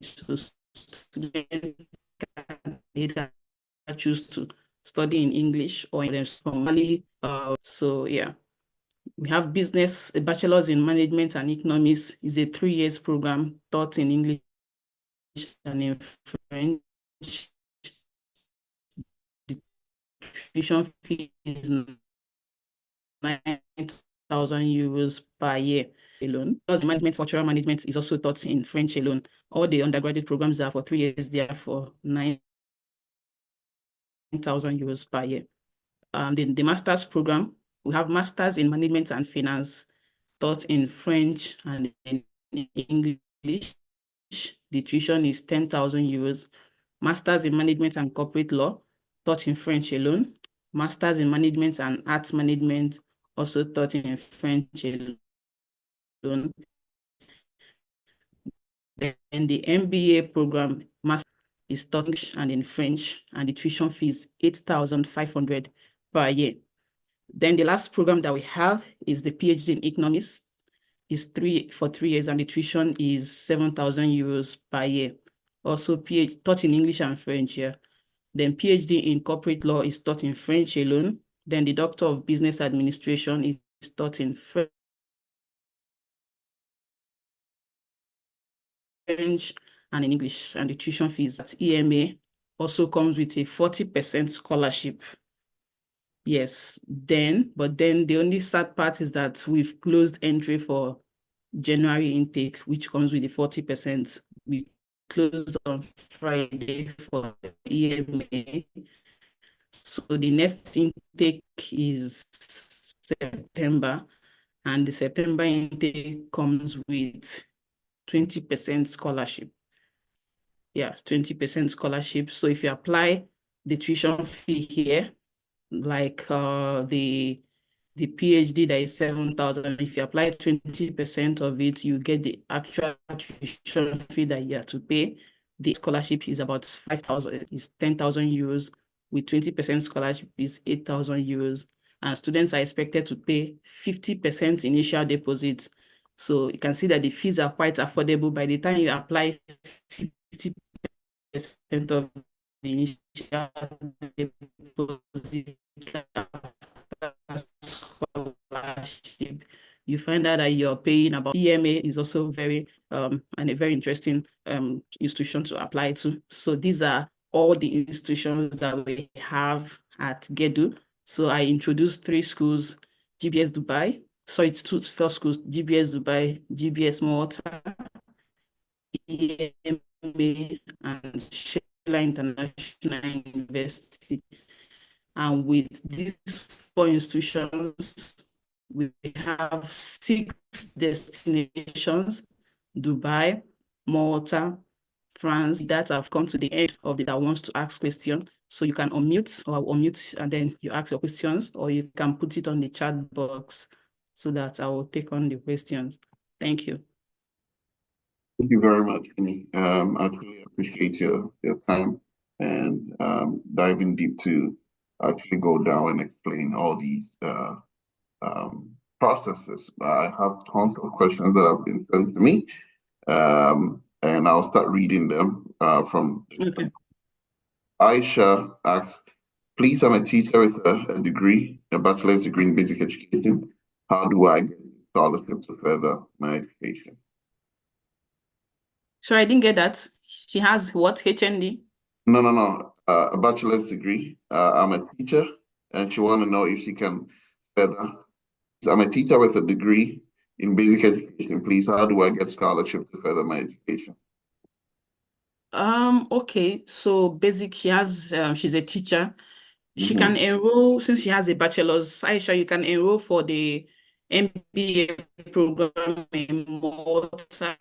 So students can either choose to study in English or in Somali. So yeah. We have business, a bachelor's in management and economics is a 3 years program taught in English and in French. The tuition fee is 9,000 euros per year alone. Because management, cultural management is also taught in French alone. All the undergraduate programs are for 3 years, they are for 9,000 euros per year. The master's program, we have masters in management and finance taught in French and in English. The tuition is 10,000 euros. Masters in management and corporate law taught in French alone. Masters in management and arts management also taught in French alone. Then the MBA program is taught and in French, and the tuition fee is 8,500 per year. Then the last program that we have is the PhD in economics. Is for 3 years, and the tuition is 7,000 euros per year. Also PhD taught in English and French here. Then PhD in corporate law is taught in French alone. Then the Doctor of Business Administration is taught in French and in English, and the tuition fees at EMA also comes with a 40% scholarship. Yes, but then the only sad part is that we've closed entry for January intake, which comes with the 40%. We closed on Friday for EMA. So the next intake is September, and the September intake comes with 20% scholarship. Yeah, 20% scholarship. So if you apply the tuition fee here, like the PhD that is 7,000, if you apply 20% of it, you get the actual tuition fee that you have to pay. The scholarship is about 5,000, is 10,000 euros. With 20% scholarship is 8,000 euros. And students are expected to pay 50% initial deposit. So you can see that the fees are quite affordable. By the time you apply 50% of the initial deposit scholarship, you find out that you're paying about. EMA is also very and a very interesting institution to apply to. So these are all the institutions that we have at GEDU. So I introduced 3 schools: GBS Dubai. So it's 2 first schools: GBS Dubai, GBS Malta, EMA, and Sheila International University. And with these 4 institutions, we have 6 destinations: Dubai, Malta, France. That have come to the end of the that wants to ask questions. So you can unmute or unmute and then you ask your questions, or you can put it on the chat box so that I will take on the questions. Thank you. Thank you very much, Kenny. I really appreciate your time and diving deep to actually go down and explain all these processes. I have tons of questions that have been sent to me, and I'll start reading them from. Okay. Aisha asks, please, I'm a teacher with a degree, a bachelor's degree in basic education. How do I get a scholarship to further my education? Sorry, I didn't get that. She has what, HND? No. A bachelor's degree. I'm a teacher, and she want to know if she can further. So I'm a teacher with a degree in basic education. Please, how do I get scholarship to further my education? Okay, so basic, she has, she's a teacher. She Mhm. can enroll, since she has a bachelor's, Aisha, you can enroll for the MBA program in Malta.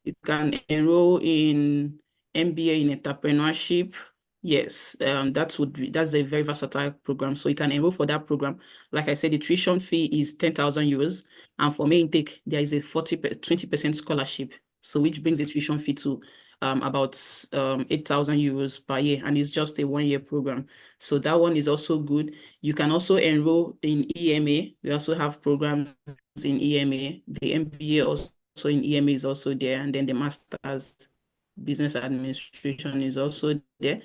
You can enroll in MBA in entrepreneurship. Yes, that's a very versatile program. So you can enroll for that program. Like I said, the tuition fee is 10,000 euros. And for main intake, there is a 20% scholarship. So which brings the tuition fee to about 8,000 euros per year. And it's just a 1-year program. So that one is also good. You can also enroll in EMA. We also have programs in EMA. The MBA also in EMA is also there, and then the master's business administration is also there.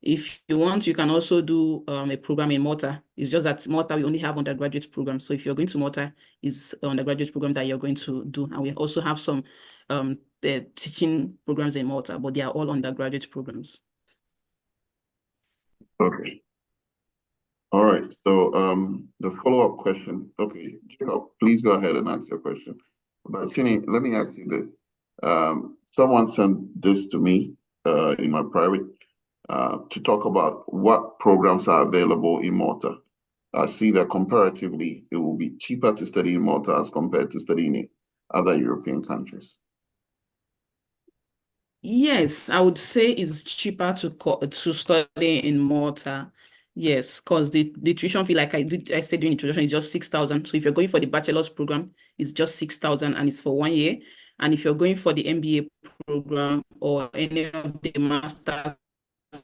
If you want, you can also do a program in Malta. It's just that Malta, we only have undergraduate programs. So if you're going to Malta, it's an undergraduate program that you're going to do. And we also have some the teaching programs in Malta, but they are all undergraduate programs. Okay. All right. So the follow-up question. Okay, Jacob, please go ahead and ask your question. But Kenny, let me ask you this. Someone sent this to me in my private to talk about what programs are available in Malta. I see that comparatively, it will be cheaper to study in Malta as compared to studying in other European countries. Yes, I would say it's cheaper to study in Malta. Yes, because the tuition fee, like I said during introduction, is just 6,000. So if you're going for the bachelor's program, it's just 6,000 and it's for 1 year. And if you're going for the MBA program or any of the master's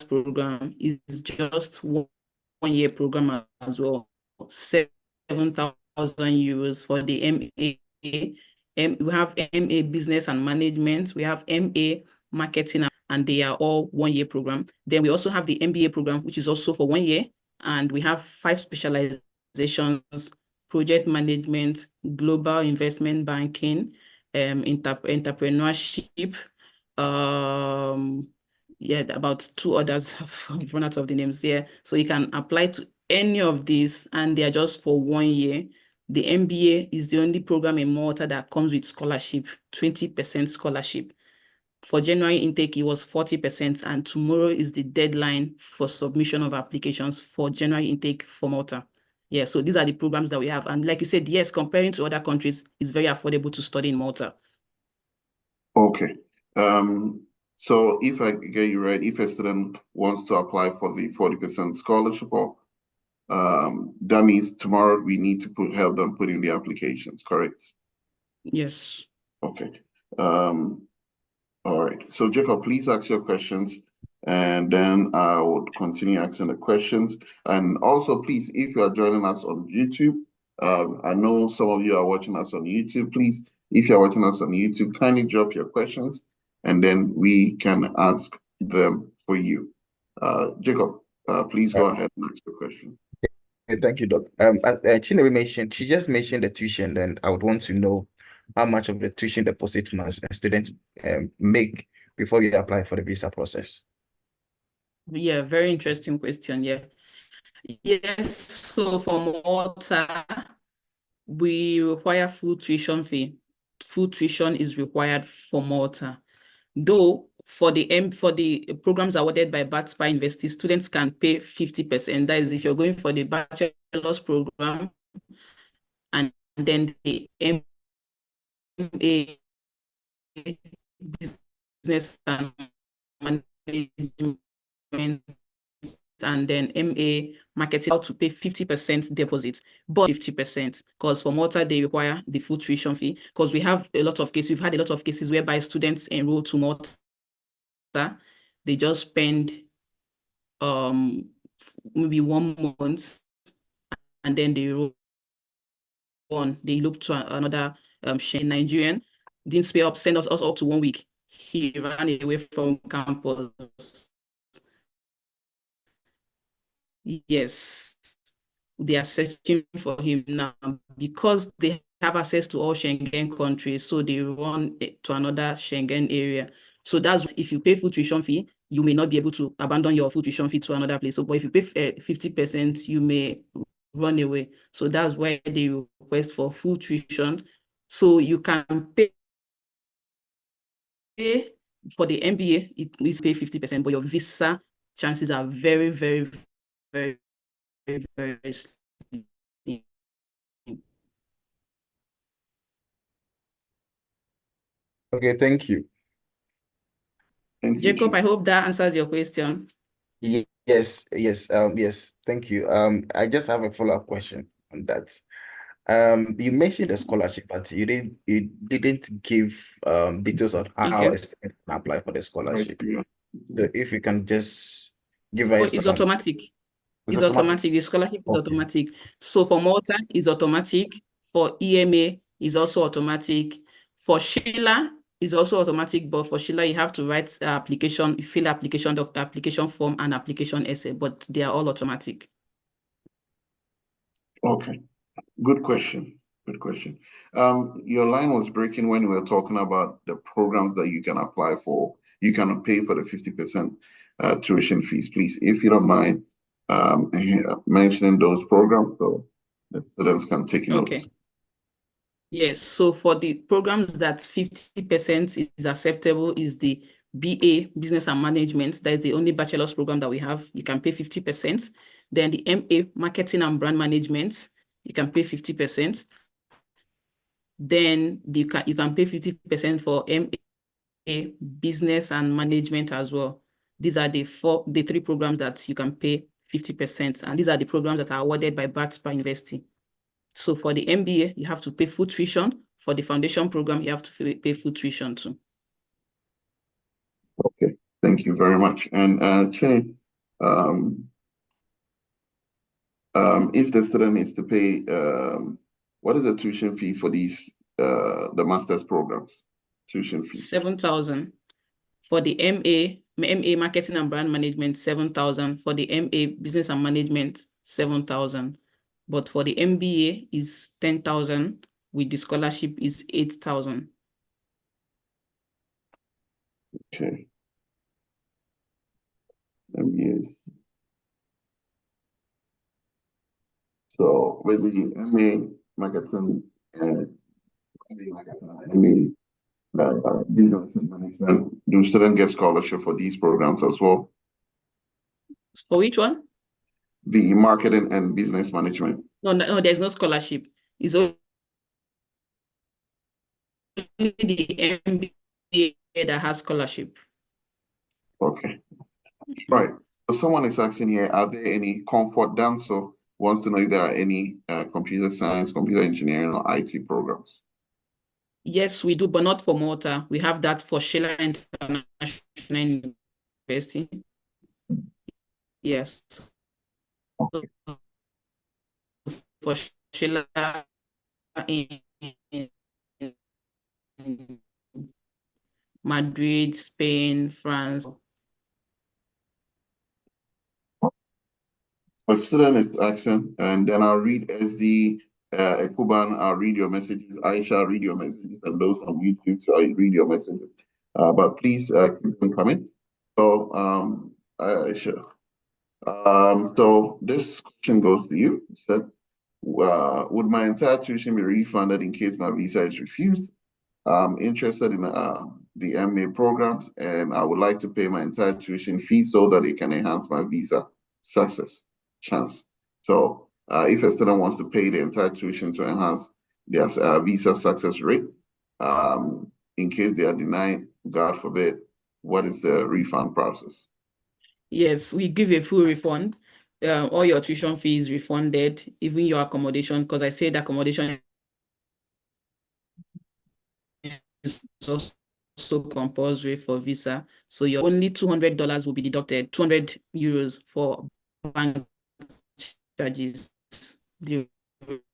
program, it's just 1 year program as well. 7,000 euros for the MA. We have MA Business and Management. We have MA Marketing, and they are all 1-year program. Then we also have the MBA program, which is also for 1 year. And we have 5 specializations: project management, global investment banking, entrepreneurship, yeah, about two others. I've run out of the names here. So you can apply to any of these, and they are just for 1 year. The MBA is the only program in Malta that comes with scholarship, 20% scholarship. For January intake, it was 40%, and tomorrow is the deadline for submission of applications for January intake for Malta. Yeah, so these are the programs that we have. And like you said, yes, comparing to other countries, it's very affordable to study in Malta. Okay. So if I get you right, if a student wants to apply for the 40% scholarship, or that means tomorrow we need to help them put in the applications, correct? Yes. Okay. All right. So Jacob, please ask your questions, and then I would continue asking the questions. And also, please, if you are joining us on YouTube, I know some of you are watching us on YouTube. Please, if you are watching us on YouTube, kindly drop your questions, and then we can ask them for you. Jacob, please go ahead and ask the question. Thank you, Doc. She just mentioned the tuition, and I would want to know how much of the tuition deposit must a student make before you apply for the visa process. Yeah, very interesting question. Yeah. Yes, so for Malta, we require full tuition fee. Full tuition is required for Malta. Though for the programs awarded by BATSPA University, students can pay 50%. That is if you're going for the bachelor's program and then the MA business and management and then MA marketing, how to pay 50% deposit, but 50%, because for Malta they require the full tuition fee, because we've had a lot of cases whereby students enroll to Malta, they just spend maybe 1 month and then they roll on, they look to another Nigerian, didn't pay up, send us up to 1 week. He ran away from campus. Yes, they are searching for him now because they have access to all Schengen countries, so they run to another Schengen area. So that's if you pay full tuition fee, you may not be able to abandon your full tuition fee to another place. So, but if you pay 50%, you may run away. So that's why they request for full tuition. So you can pay for the MBA, it needs to pay 50%, but your visa chances are very, very, very, very, very slim. Okay, thank you. Thank you, Jacob, Chief. I hope that answers your question. Yes, thank you. I just have a follow-up question on that. You mentioned the scholarship, but you didn't give details on how Okay. a student can apply for the Right, scholarship. yeah. So if you can just give Oh, us it's some. automatic. It's It's automatic. automatic. The scholarship is Okay. automatic. So for Malta, it's automatic. For EMA, it's also automatic. For Sheila, it's also automatic. But for Sheila, you have to write application, fill application form and application essay. But they are all automatic. Okay. Good question. Good question. Your line was breaking when we were talking about the programs that you can apply for. You can pay for the 50% tuition fees, please, if you don't mind mentioning those programs so the students can take notes. Yes, so for the programs that 50% is acceptable is the BA, Business and Management. That is the only bachelor's program that we have. You can pay 50%. Then the MA, Marketing and Brand Management, you can pay 50%. Then you can pay 50% for MA, Business and Management as well. These are the three programs that you can pay 50%. And these are the programs that are awarded by BATSPA University. So for the MBA, you have to pay full tuition. For the foundation program, you have to pay full tuition too. Okay, thank you very much. And Chini, if the student needs to pay, what is the tuition fee for these the master's programs? Tuition fee. 7,000. For the MA Marketing and Brand Management, 7,000. For the MA Business and Management, 7,000. But for the MBA is 10,000. With the scholarship is 8,000. Okay. MBAs. So with the MA marketing and MA business management, do students get scholarship for these programs as well? For which one? The marketing and business management. No, there's no scholarship. It's only the MBA that has scholarship. Okay. Right. So someone is asking here, are there any comfort dance? So wants to know if there are any computer science, computer engineering, or IT programs. Yes, we do, but not for Malta. We have that for Sheila International University. Yes. For Sheila in Madrid, Spain, France. But student is asking, and then I'll read as the Ekuban, I'll read your messages. Aisha, I'll read your messages, and those on YouTube, so I'll read your messages. But please keep them coming. So, Aisha. So this question goes to you. It said, would my entire tuition be refunded in case my visa is refused? I'm interested in the MA programs, and I would like to pay my entire tuition fee so that it can enhance my visa success chance. So if a student wants to pay the entire tuition to enhance their visa success rate, in case they are denied, God forbid, what is the refund process? Yes, we give a full refund. All your tuition fees refunded, even your accommodation, because I said accommodation is also compulsory for visa. So your only $200 will be deducted, 200 euros for bank charges. The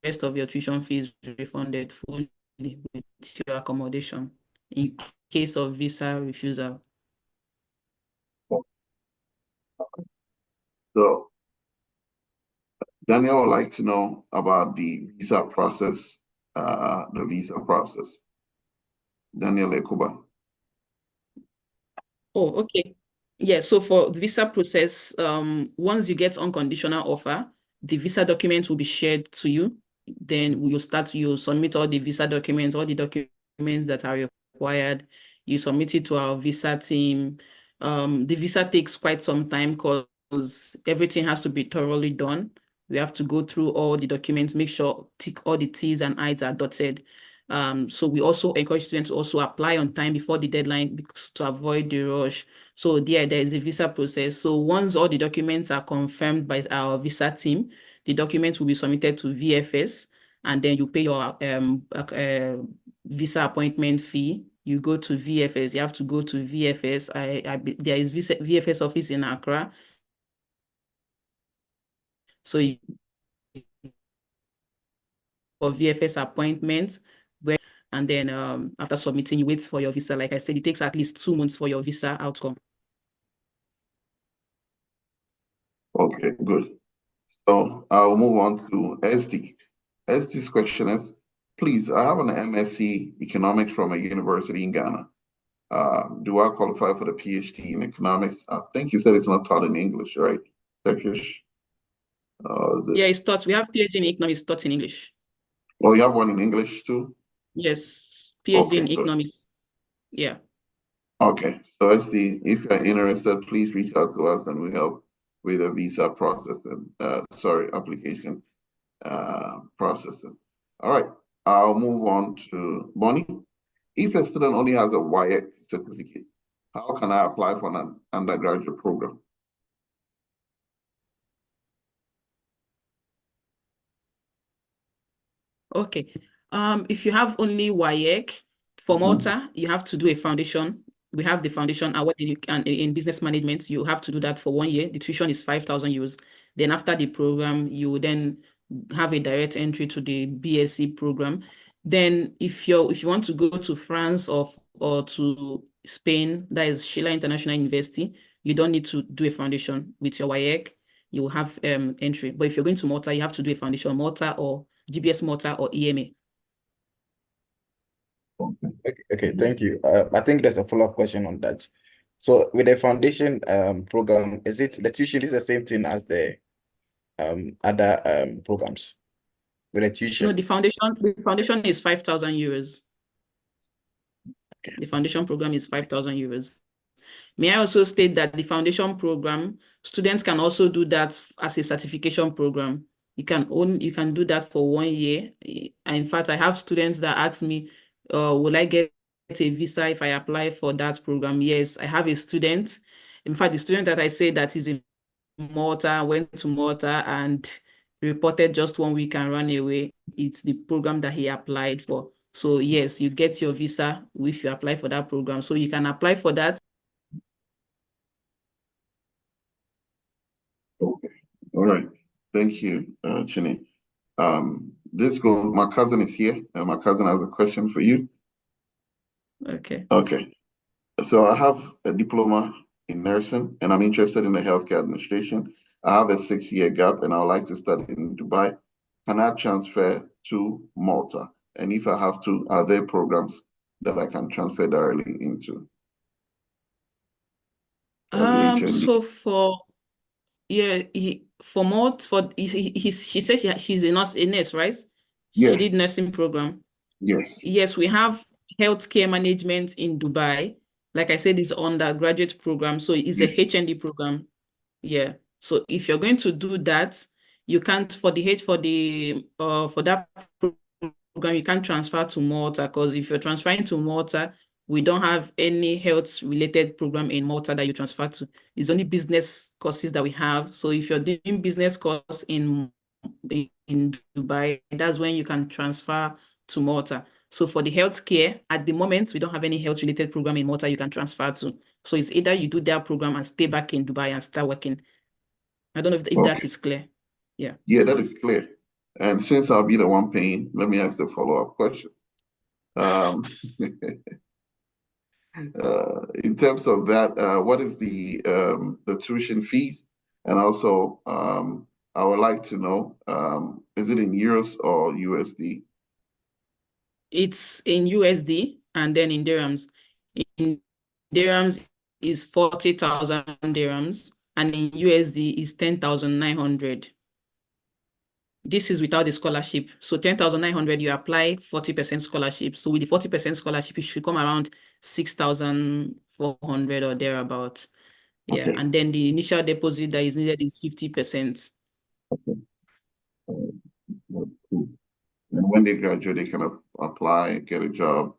rest of your tuition fees refunded fully with your accommodation in case of visa refusal. So Daniel would like to know about the visa process, Daniel Ekuba. Oh, okay. Yeah, so for the visa process, once you get unconditional offer, the visa documents will be shared to you. Then you'll submit all the visa documents, all the documents that are required. You submit it to our visa team. The visa takes quite some time because everything has to be thoroughly done. We have to go through all the documents, make sure tick all the T's and I's are dotted. So we also encourage students to also apply on time before the deadline to avoid the rush. So there is a visa process. So once all the documents are confirmed by our visa team, the documents will be submitted to VFS, and then you pay your visa appointment fee. You go to VFS. You have to go to VFS. There is VFS office in Accra. So for VFS appointments, and then after submitting, you wait for your visa. Like I said, it takes at least 2 months for your visa outcome. Okay, good. So I'll move on to SD. SD's question is, please, I have an MSc Economics from a university in Ghana. Do I qualify for the PhD in economics? I think you said it's not taught in English, right? Turkish? Yeah, it's taught. We have PhD in economics taught in English. Oh, you have one in English too? Yes, PhD in Okay, good. economics. Yeah. Okay, so SD, if you're interested, please reach out to us and we help with the visa processing, application processing. All right, I'll move on to Bonnie. If a student only has a WIAC certificate, how can I apply for an undergraduate program? Okay. If you have only WIAC for Malta, you have to do a foundation. We have the foundation, and in business management, you have to do that for 1 year. The tuition is 5,000 euros. Then after the program, you will then have a direct entry to the BSc program. Then if you want to go to France or to Spain, that is Sheila International University, you don't need to do a foundation with your WIAC. You will have entry. But if you're going to Malta, you have to do a foundation, Malta or GBS Malta or EMA. Okay, thank you. I think there's a follow-up question on that. So with the foundation program, is it the tuition is the same thing as the other programs with the No, tuition? the foundation is 5,000 euros. Okay. The foundation program is 5,000 euros. May I also state that the foundation program, students can also do that as a certification program. You can do that for 1 year. In fact, I have students that ask me, will I get a visa if I apply for that program? Yes, I have a student. In fact, the student that I say that is in Malta, went to Malta and reported just 1 week and ran away. It's the program that he applied for. So yes, you get your visa if you apply for that program. So you can apply for that. Okay, all right. Thank you, Chini. My cousin is here, and my cousin has a question for you. Okay. Okay, so I have a diploma in nursing, and I'm interested in the healthcare administration. I have a 6-year gap, and I would like to study in Dubai. Can I transfer to Malta? And if I have to, are there programs that I can transfer directly into? As a HND? So for she said she's a nurse, right? Yeah. She did nursing program. Yes. Yes, we have healthcare management in Dubai. Like I said, it's undergraduate program, so it's a HND program. Yeah. So if you're going to do that, you can't for that program, you can't transfer to Malta, because if you're transferring to Malta, we don't have any health related program in Malta that you transfer to. It's only business courses that we have. So if you're doing business course in Dubai, that's when you can transfer to Malta. So for the healthcare, at the moment, we don't have any health related program in Malta you can transfer to. So it's either you do that program and stay back in Dubai and start working. I don't know if that is clear. Yeah. Yeah, that is clear. And since I'll be the one paying, let me ask the follow-up question. In terms of that, what is the tuition fees? And also, I would like to know, is it in euros or USD? It's in USD and then in dirhams. In dirhams is 40,000 dirhams and in USD is 10,900. This is without the scholarship. So 10,900, you apply 40% scholarship. So with the 40% scholarship, it should come around 6,400 or thereabout. Yeah. Okay. And then the initial deposit that is needed is 50%. Okay. Cool. And when they graduate, they can apply, get a job.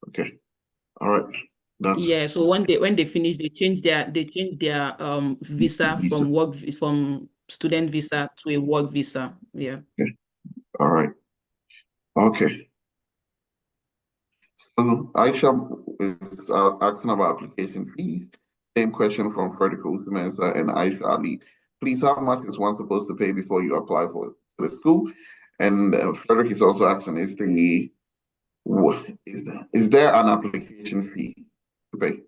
Okay. All right. Yeah, so when they finish, they change their visa from student visa to a work visa. Yeah. Okay. All right. Okay. So Aisha is asking about application fees. Same question from Frederick Usman and Aisha Ali. Please, how much is one supposed to pay before you apply for the school? And Frederick is also asking, is there an application fee to pay?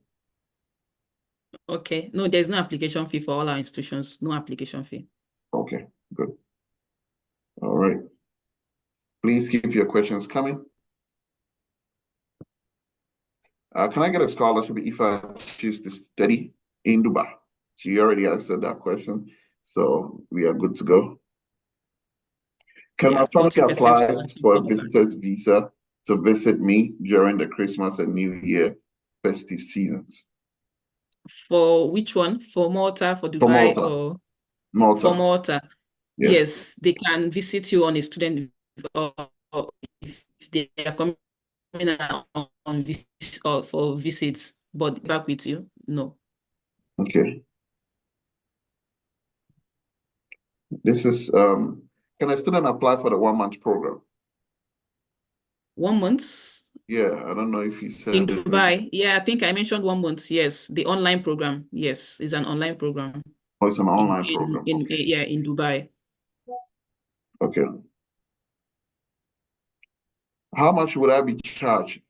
Okay. No, there's no application fee for all our institutions. No application fee. Okay, good. All right. Please keep your questions coming. Can I get a scholarship if I choose to study in Dubai? So you already answered that question, so we are good to go. Can my family 40% apply scholarship for a for Dubai. visitor's visa to visit me during the Christmas and New Year festive seasons? For which one? For Malta, for For Dubai, Malta. or Malta. for Malta? Yes. Yes, they can visit you on a student, or if they are coming on for visits, but back with you, no. Okay. This is can a student apply for the 1 month program? 1 month? Yeah, I don't know if you said In Dubai, yeah, I think I mentioned 1 month. Yes, the online program. Yes, it's an online program. Oh, it's an online program. Okay. Yeah, in Dubai. Okay. How much would I be charged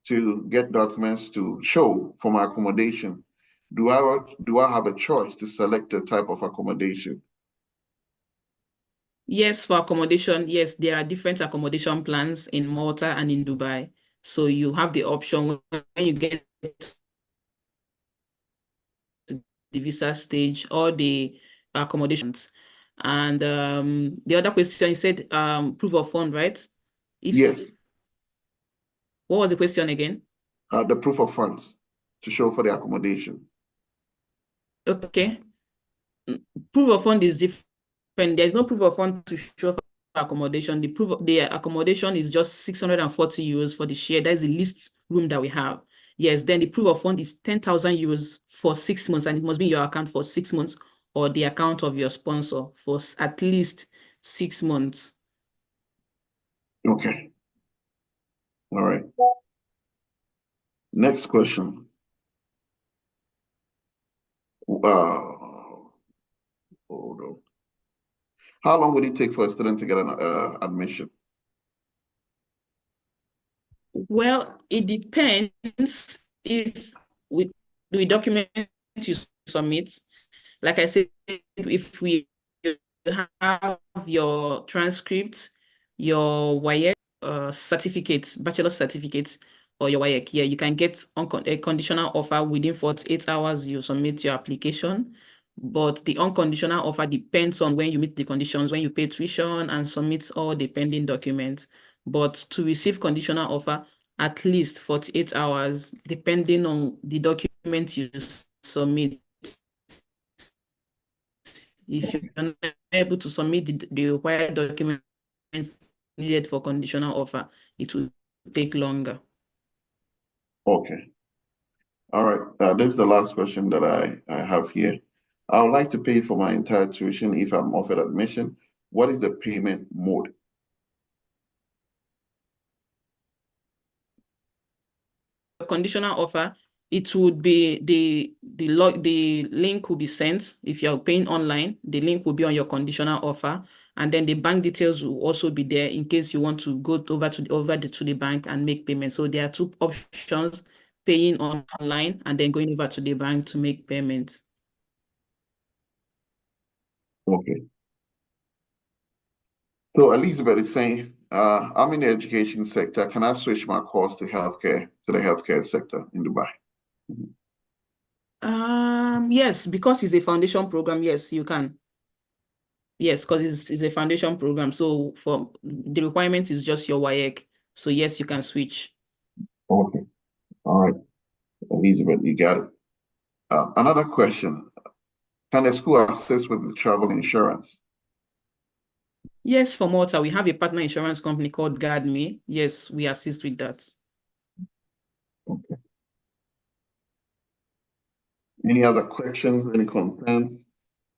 to get documents to show for my accommodation? Do I have a choice to select the type of accommodation? Yes, for accommodation, yes, there are different accommodation plans in Malta and in Dubai. So you have the option when you get the visa stage or the accommodations. And the other question, you said proof of fund, right? Yes, What was the question again? the proof of funds to show for the accommodation. Okay. Proof of fund is different. There's no proof of fund to show for accommodation. The accommodation is just 640 euros for the share. That is the least room that we have. Yes, then the proof of fund is 10,000 euros for 6 months, and it must be your account for 6 months or the account of your sponsor for at least 6 months. Okay. All right. Next question. Hold on. How long would it take for a student to get an admission? Well, it depends if with the document you submit. Like I said, if we have your transcript, your WAEC certificate, bachelor certificate, or your WAEC, yeah, you can get a conditional offer within 48 hours. You submit your application, but the unconditional offer depends on when you meet the conditions, when you pay tuition and submit all the pending documents. But to receive conditional offer, at least 48 hours, depending on the document you submit. If you're not able to submit the required documents needed for conditional offer, it will take longer. Okay. All right. This is the last question that I have here. I would like to pay for my entire tuition if I'm offered admission. What is the payment mode? Conditional offer, it would be the link will be sent. If you're paying online, the link will be on your conditional offer, and then the bank details will also be there in case you want to go over to the bank and make payment. So there are two options: paying online and then going over to the bank to make payments. Okay. So Elizabeth is saying, I'm in the education sector. Can I switch my course to the healthcare sector in Dubai? Yes, because it's a foundation program, yes, you can. Yes, because it's a foundation program. So for the requirement is just your WAEC. So yes, you can switch. Okay. All right. Elizabeth, you got it. Another question. Can the school assist with the travel insurance? Yes, for Malta, we have a partner insurance company called Guard Me. Yes, we assist with that. Okay. Any other questions, any concerns?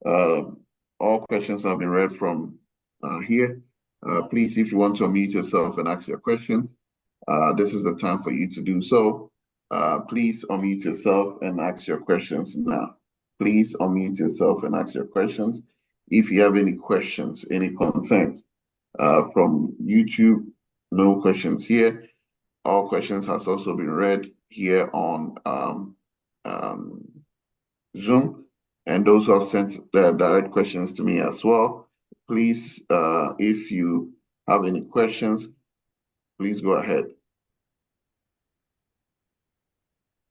All questions have been read from here. Please, if you want to unmute yourself and ask your question, this is the time for you to do so. Please unmute yourself and ask your questions now. Please unmute yourself and ask your questions. If you have any questions, any concerns from YouTube, no questions here. All questions has also been read here on Zoom, and those who have sent their direct questions to me as well. Please, if you have any questions, please go ahead.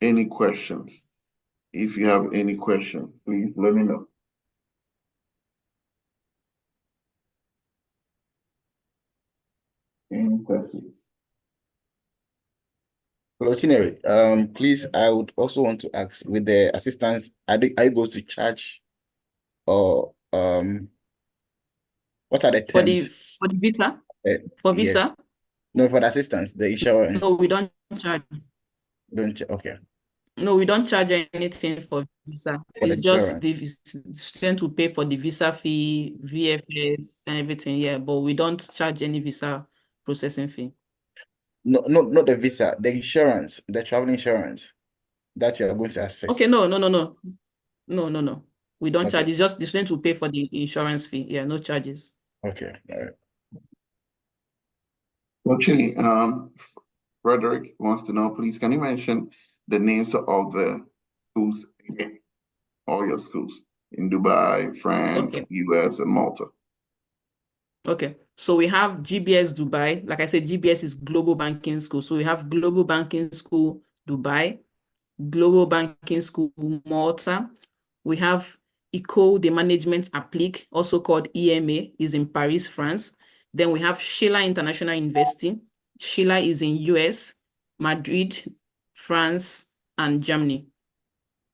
Any questions? If you have any questions, please let me know. Any questions? Hello, Chinere. Please, I would also want to ask, with the assistance, are you able to charge, or what are the For the terms? visa? For Yes. visa? No, for the assistance, the insurance. No, we don't charge. Okay. No, we don't charge anything for visa. For the It's just insurance. the student to pay for the visa fee, VFS, and everything. Yeah, but we don't charge any visa processing fee. No, not the visa, the insurance, the travel insurance that you are going to assist. Okay, no. We don't Okay. charge. It's just the student to pay for the insurance fee. Yeah, no charges. Okay. All right. Actually, Frederick wants to know, please, can you mention the names of the schools again? All your schools in Dubai, France, Okay. US, and Malta. Okay, so we have GBS Dubai. Like I said, GBS is Global Banking School. So we have Global Banking School Dubai, Global Banking School Malta, We have École de Management Applique, also called EMA, is in Paris, France. Then we have Sheila International University. Sheila is in US, Madrid, France, and Germany.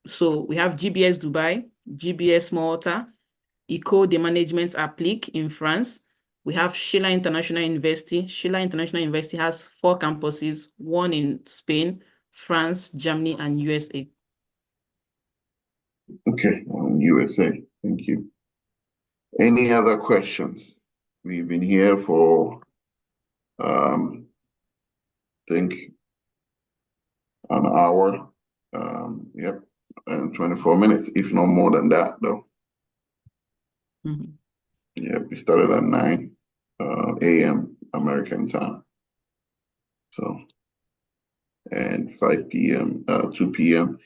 So we have GBS Dubai, GBS Malta, École de Management Applique in France. We have Sheila International University. Sheila International University has 4 campuses, one in Spain, France, Germany, and USA. Okay, USA. Thank you. Any other questions? We've been here for, I think, an hour. Yep, and 24 minutes, if not more than that, though. Mhm. Yeah, we started at 9 a.m. American time. So, and 5 p.m., 2 p.m.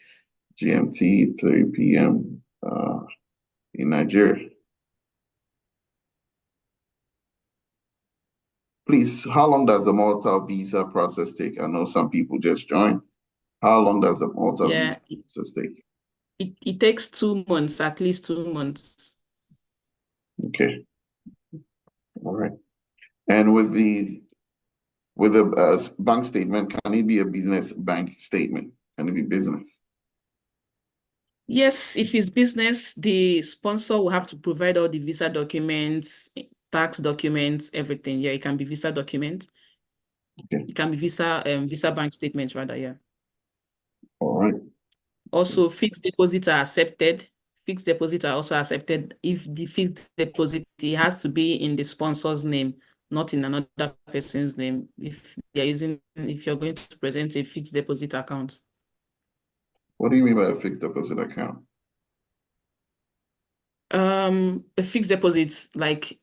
GMT, 3 p.m. In Nigeria. Please, how long does the Malta visa process take? I know some people just joined. How long does the Malta Yeah, visa process take? it takes 2 months, at least 2 months. Okay, all right. And with the bank statement, can it be a business bank statement? Can it be business? Yes, if it's business, the sponsor will have to provide all the visa documents, tax documents, everything. Yeah, it can be visa document. Okay. It can be visa bank statement rather, yeah. All right. Also, fixed deposits are accepted. Fixed deposits are also accepted if the fixed deposit, it has to be in the sponsor's name, not in another person's name. If you're going to present a fixed deposit account. What do you mean by a fixed deposit account? A fixed deposit, like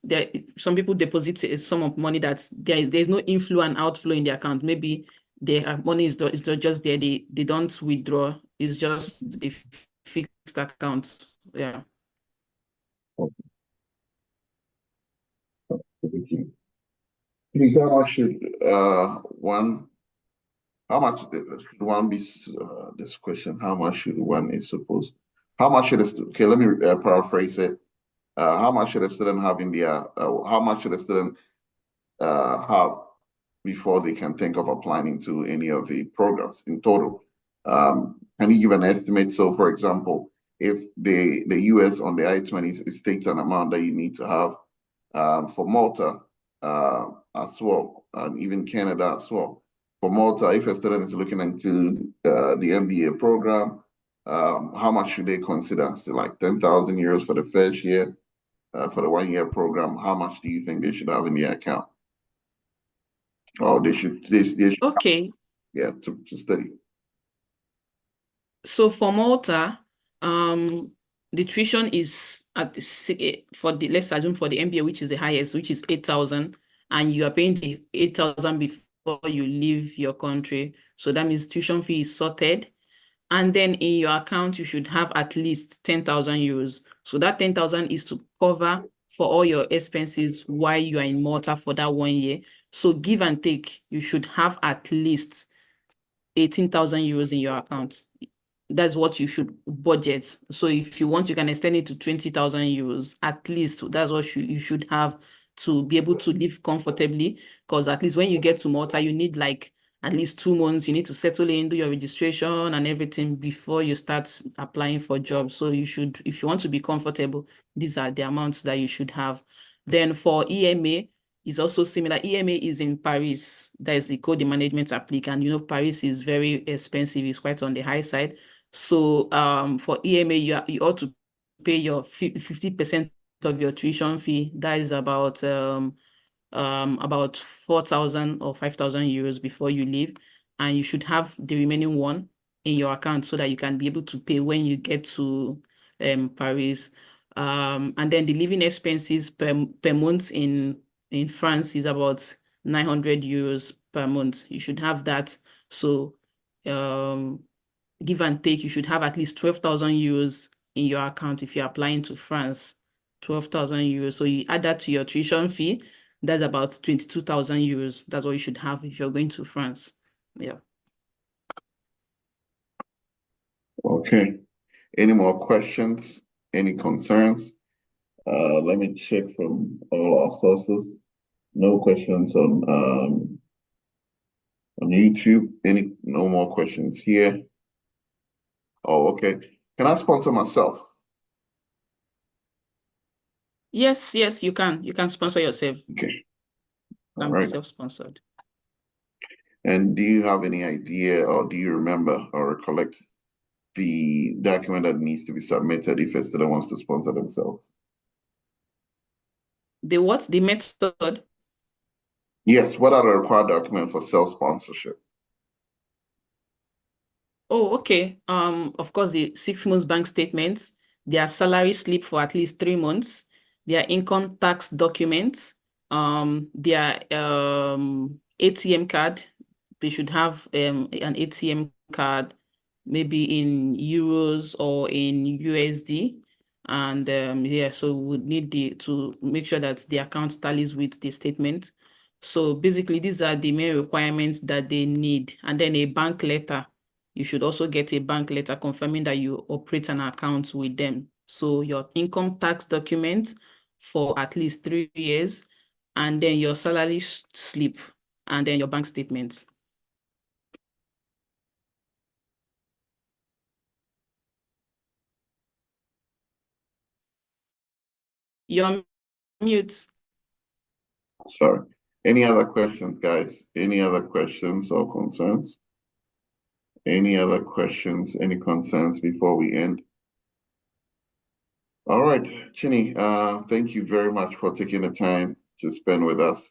some people deposit a sum of money that there's no inflow and outflow in the account. Maybe their money is just there. They don't withdraw. It's just a fixed account. Yeah. Please, how much should how much should one be this question? How much should one is supposed? How much should okay? Let me paraphrase it. How much should a student have in their? How much should a student have before they can think of applying into any of the programs in total? Can you give an estimate? So, for example, if the US on the I-20s states an amount that you need to have for Malta as well, and even Canada as well. For Malta, if a student is looking into the MBA program, how much should they consider? So, like 10,000 euros for the first year, for the 1 year program. How much do you think they should have in their account? Oh, they should. They should. Okay. Yeah, to study. So for Malta, the tuition is for the, let's assume for the MBA, which is the highest, which is 8,000, and you are paying the 8,000 before you leave your country. So that means tuition fee is sorted. And then in your account, you should have at least 10,000 euros. So that 10,000 is to cover for all your expenses while you are in Malta for that 1 year. So give and take, you should have at least 18,000 euros in your account. That's what you should budget. So if you want, you can extend it to 20,000 euros. At least that's what you should have to be able to live comfortably. Because at least when you get to Malta, you need like at least 2 months. You need to settle in, do your registration and everything before you start applying for jobs. So you should, if you want to be comfortable, these are the amounts that you should have. Then for EMA, is also similar. EMA is in Paris. That is the École de Management Applique. And you know, Paris is very expensive. It's quite on the high side. So for EMA, you ought to pay your 50% of your tuition fee. That is about 4,000 or 5,000 euros before you leave. And you should have the remaining one in your account so that you can be able to pay when you get to Paris. And then the living expenses per month in France is about 900 euros per month. You should have that. So give and take, you should have at least 12,000 euros in your account if you're applying to France. 12,000 euros. So you add that to your tuition fee, that's about 22,000 euros. That's what you should have if you're going to France. Yeah. Okay. Any more questions? Any concerns? Let me check from all our sources. No questions on YouTube. No more questions here. Oh, okay. Can I sponsor myself? Yes, you can. You can sponsor yourself. Okay. All I'm right. self-sponsored. And do you have any idea, or do you remember or recollect the document that needs to be submitted if a student wants to sponsor themselves? The what? The method? Yes, what are the required documents for self-sponsorship? Oh, okay. Of course, the 6 months bank statements, their salary slip for at least 3 months, their income tax documents, their ATM card. They should have an ATM card, maybe in euros or in USD. And yeah, so we would need to make sure that the account tallies with the statement. So basically, these are the main requirements that they need. And then a bank letter. You should also get a bank letter confirming that you operate an account with them. So your income tax document for at least 3 years, and then your salary slip, and then your bank statements. You're on mute. Sorry. Any other questions, guys? Any other questions or concerns? Any other questions, any concerns before we end? All right, Chini, thank you very much for taking the time to spend with us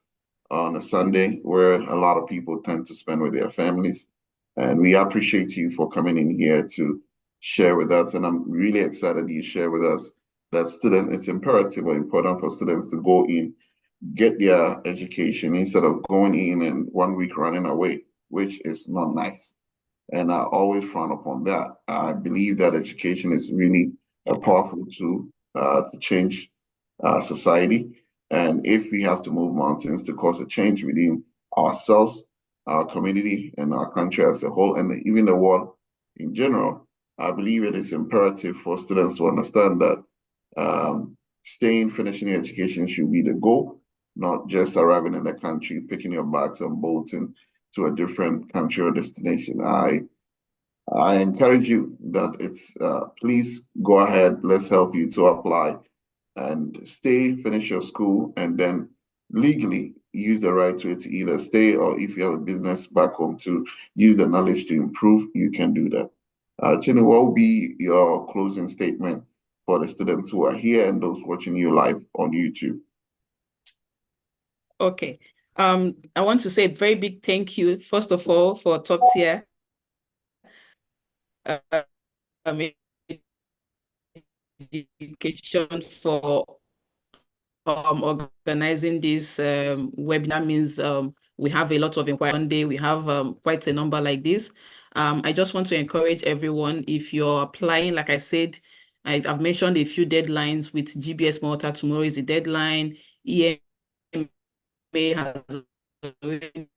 on a Sunday where a lot of people tend to spend with their families. And we appreciate you for coming in here to share with us. And I'm really excited you share with us that it's imperative or important for students to go in, get their education instead of going in and 1 week running away, which is not nice. And I always frown upon that. I believe that education is really a powerful tool to change society. And if we have to move mountains to cause a change within ourselves, our community, and our country as a whole, and even the world in general, I believe it is imperative for students to understand that finishing education should be the goal, not just arriving in the country, picking your bags and bolting to a different country or destination. I encourage you that please go ahead. Let's help you to apply and finish your school, and then legally use the right way to either stay, or if you have a business back home to use the knowledge to improve, you can do that. Chini, what will be your closing statement for the students who are here and those watching you live on YouTube? Okay. I want to say a very big thank you, first of all, for top tier education for organizing this webinar. Means we have a lot of inquiry one day. We have quite a number like this. I just want to encourage everyone, if you're applying, like I said, I've mentioned a few deadlines with GBS Malta. Tomorrow is the deadline. EMA has already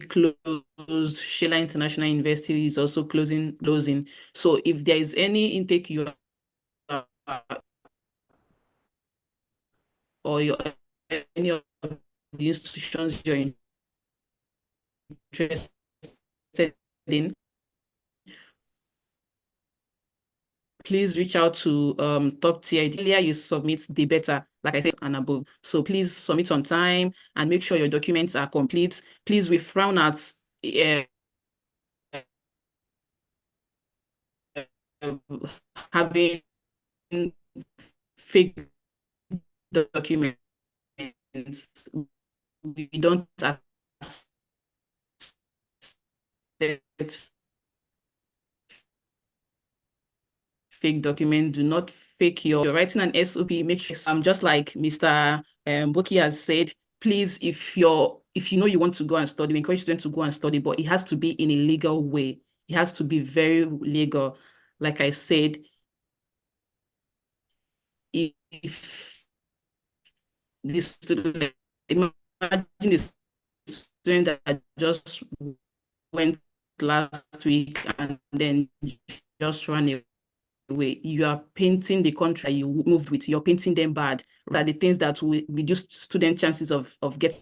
closed. Sheila International University is also closing. So if there is any intake you are or any of the institutions you're interested in, please reach out to top tier. The earlier you submit, the better, like I said, and above. So please submit on time and make sure your documents are complete. Please, we frown at having fake documents. We don't accept fake document. Do not fake you're writing an SOP. Make sure just like Mr. Boki has said, please, if you know you want to go and study, we encourage students to go and study, but it has to be in a legal way. It has to be very legal. Like I said, if this student, imagine the student that just went last week and then just ran way. You are painting the country you moved with. You're painting them bad. That the things that will reduce student chances of getting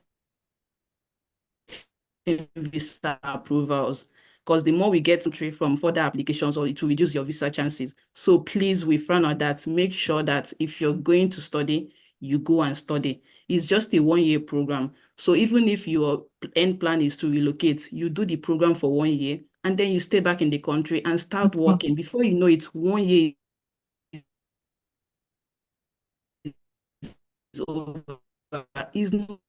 visa approvals. Because the more we get entry from further applications, or it will reduce your visa chances. So please, we frown on that. Make sure that if you're going to study, you go and study. It's just a 1-year program. So even if your end plan is to relocate, you do the program for 1 year, and then you stay back in the country and start working. Before you know it, 1 year is over. It's not,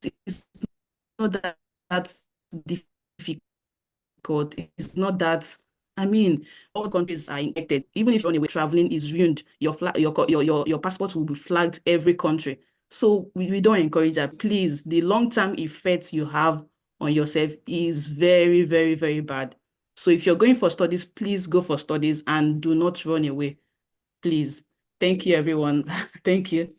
it's not that difficult. It's not that. I mean, all countries are infected. Even if you're on a way traveling is ruined, your passport will be flagged every country. So we don't encourage that. Please, the long-term effects you have on yourself is very, very, very bad. So if you're going for studies, please go for studies and do not run away. Please. Thank you, everyone. Thank you.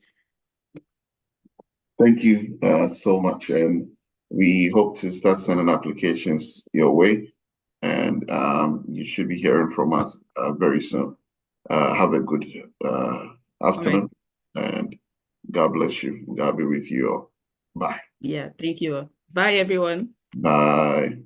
Thank you so much. And we hope to start sending applications your way. And you should be hearing from us very soon. Have a good afternoon, and God bless you. God be with you all. Bye. Yeah, thank you. Bye, everyone. Bye.